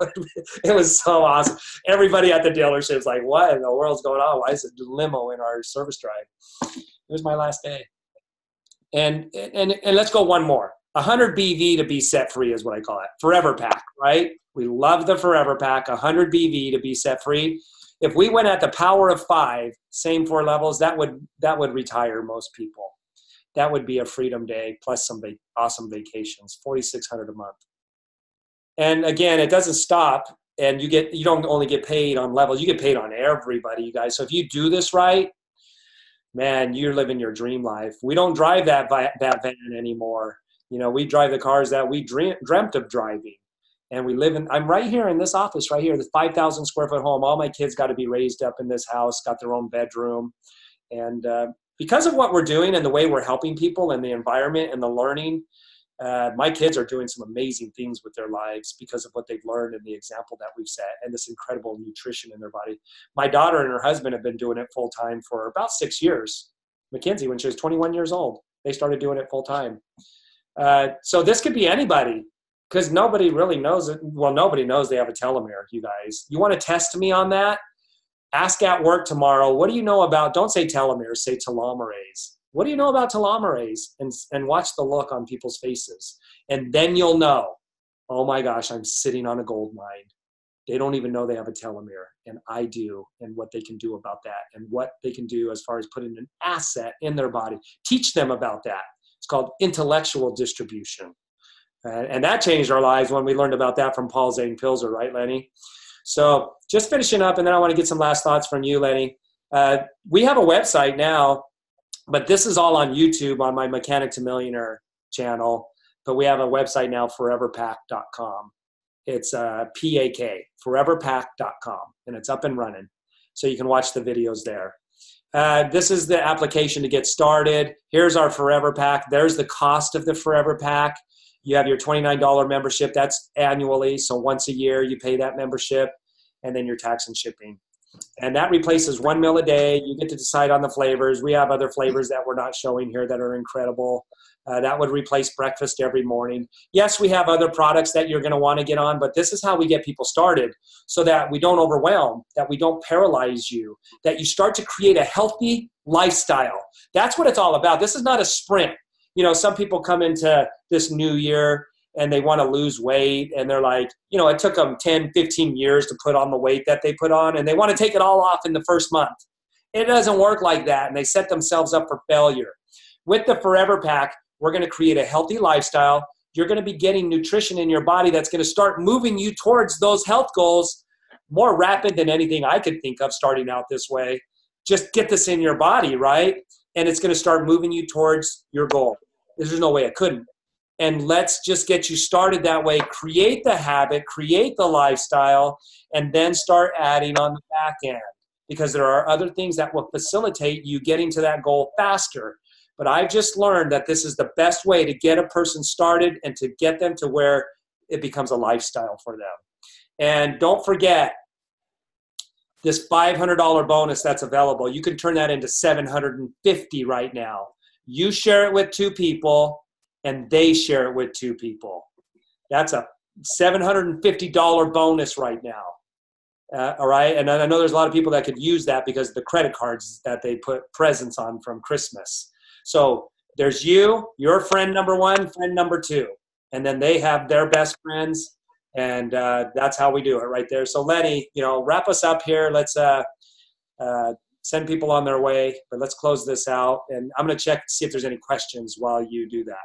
It was so awesome. Everybody at the dealership was like, what in the world's going on? Why is it limo in our service drive? It was my last day. And let's go one more. 100 BV to be set free is what I call it. Forever pack, right? We love the Forever pack. 100 BV to be set free. If we went at the power of 5, same 4 levels, that would retire most people. That would be a freedom day plus some awesome vacations, $4,600 a month. And again, it doesn't stop. And you don't only get paid on levels, you get paid on everybody, you guys. So if you do this right, man, you're living your dream life. We don't drive that van anymore. You know, we drive the cars that we dreamt of driving. And we live I'm right here in this office right here, the 5,000 square foot home. All my kids got to be raised up in this house, got their own bedroom. And because of what we're doing and the way we're helping people and the environment and the learning, my kids are doing some amazing things with their lives because of what they've learned and the example that we've set and this incredible nutrition in their body. My daughter and her husband have been doing it full time for about 6 years. Mackenzie, when she was 21 years old, they started doing it full time. So this could be anybody because nobody really knows it. Well, nobody knows they have a telomere, you guys. You want to test me on that? Ask at work tomorrow, what do you know about, don't say telomeres, say telomerase. What do you know about telomerase? And watch the look on people's faces. And then you'll know, oh my gosh, I'm sitting on a gold mine. They don't even know they have a telomere, and I do, and what they can do about that, and what they can do as far as putting an asset in their body. Teach them about that. It's called intellectual distribution. And that changed our lives when we learned about that from Paul Zane Pilzer, right, Lenny? So just finishing up, and then I want to get some last thoughts from you, Lenny. We have a website now, but this is all on YouTube on my Mechanic to Millionaire channel. But we have a website now, foreverpack.com. It's PAK, foreverpack.com, and it's up and running. So you can watch the videos there. This is the application to get started. Here's our Forever Pack. There's the cost of the Forever Pack. You have your $29 membership. That's annually. So once a year, you pay that membership, and then your tax and shipping. And that replaces 1 meal a day. You get to decide on the flavors. We have other flavors that we're not showing here that are incredible. That would replace breakfast every morning. Yes, we have other products that you're going to want to get on, but this is how we get people started so that we don't overwhelm, that we don't paralyze you, that you start to create a healthy lifestyle. That's what it's all about. This is not a sprint. You know, some people come into this new year and they want to lose weight, and they're like, you know, it took them 10, 15 years to put on the weight that they put on, and they want to take it all off in the first month. It doesn't work like that, and they set themselves up for failure. With the Forever Pack, we're going to create a healthy lifestyle. You're going to be getting nutrition in your body that's going to start moving you towards those health goals more rapid than anything I could think of starting out this way. Just get this in your body, right? And it's going to start moving you towards your goal. There's no way it couldn't. And let's just get you started that way. Create the habit, create the lifestyle, and then start adding on the back end, because there are other things that will facilitate you getting to that goal faster. But I've just learned that this is the best way to get a person started and to get them to where it becomes a lifestyle for them. And don't forget this $500 bonus that's available. You can turn that into $750 right now. You share it with 2 people, and they share it with 2 people. That's a $750 bonus right now. All right. And I know there's a lot of people that could use that because of the credit cards that they put presents on from Christmas. So there's you, your friend number 1, friend number 2, and then they have their best friends, and that's how we do it right there. So Lenny, you know, wrap us up here. Let's send people on their way, but let's close this out. And I'm going to check to see if there's any questions while you do that.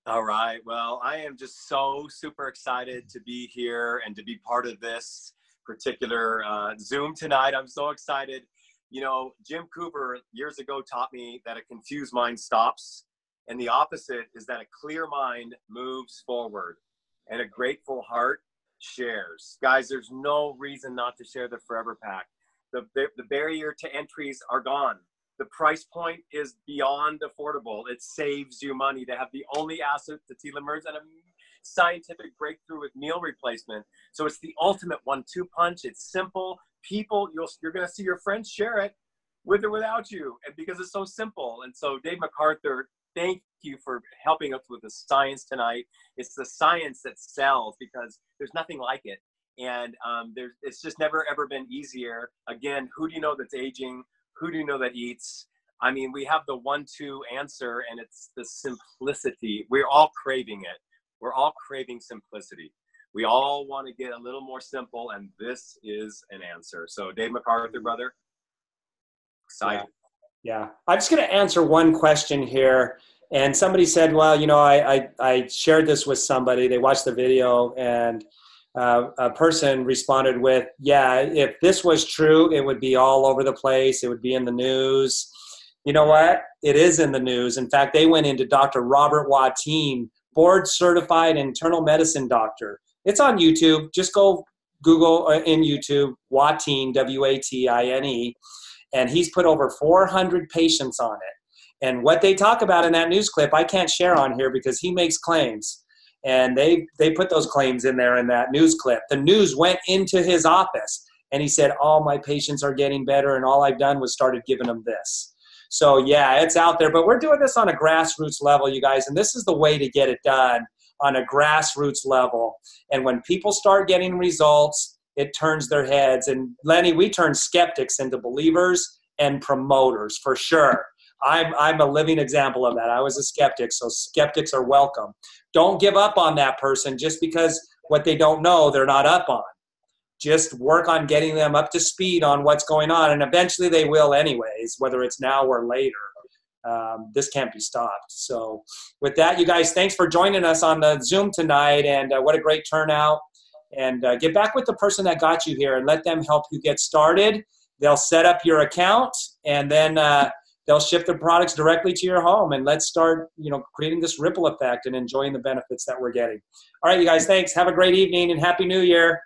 All right. Well, I am just so super excited to be here and to be part of this particular Zoom tonight. I'm so excited. You know, Jim Cooper years ago taught me that a confused mind stops, and the opposite is that a clear mind moves forward, and a grateful heart shares. Guys, there's no reason not to share the Forever Pack. The barrier to entries are gone. The price point is beyond affordable. It saves you money to have the only asset, the telomeres, and a scientific breakthrough with meal replacement. So it's the ultimate 1-2 punch. It's simple. People, you're going to see your friends share it with or without you, and because it's so simple. And so Dave MacArthur thank you for helping us with the science tonight. It's the science that sells because there's nothing like it. And it's just never, ever been easier. Again, who do you know that's aging? Who do you know that eats? I mean, we have the 1-2 answer, and it's the simplicity. We're all craving it. We're all craving simplicity. We all want to get a little more simple, and this is an answer. So Dave MacArthur, brother, excited. Yeah. I'm just going to answer one question here. And somebody said, well, you know, I shared this with somebody. They watched the video, and a person responded with, yeah, if this was true, it would be all over the place. It would be in the news. You know what? It is in the news. In fact, they went into Dr. Robert Watine, board certified internal medicine doctor. It's on YouTube. Just go Google in YouTube, Watine, W-A-T-I-N-E, and he's put over 400 patients on it. And what they talk about in that news clip, I can't share on here because he makes claims. And they put those claims in there in that news clip. The news went into his office, and he said, all my patients are getting better, and all I've done was started giving them this. So, yeah, it's out there. But we're doing this on a grassroots level, you guys, and this is the way to get it done, on a grassroots level. And when people start getting results, it turns their heads. And, Lenny, we turn skeptics into believers and promoters, for sure. I'm a living example of that. I was a skeptic, so skeptics are welcome. Don't give up on that person just because what they don't know, they're not up on. Just work on getting them up to speed on what's going on, and eventually they will anyways, whether it's now or later. This can't be stopped. So with that, you guys, thanks for joining us on the Zoom tonight, and what a great turnout. And get back with the person that got you here and let them help you get started. They'll set up your account, and then they'll ship the products directly to your home, and let's start, creating this ripple effect and enjoying the benefits that we're getting. All right, you guys, thanks. Have a great evening and Happy New Year.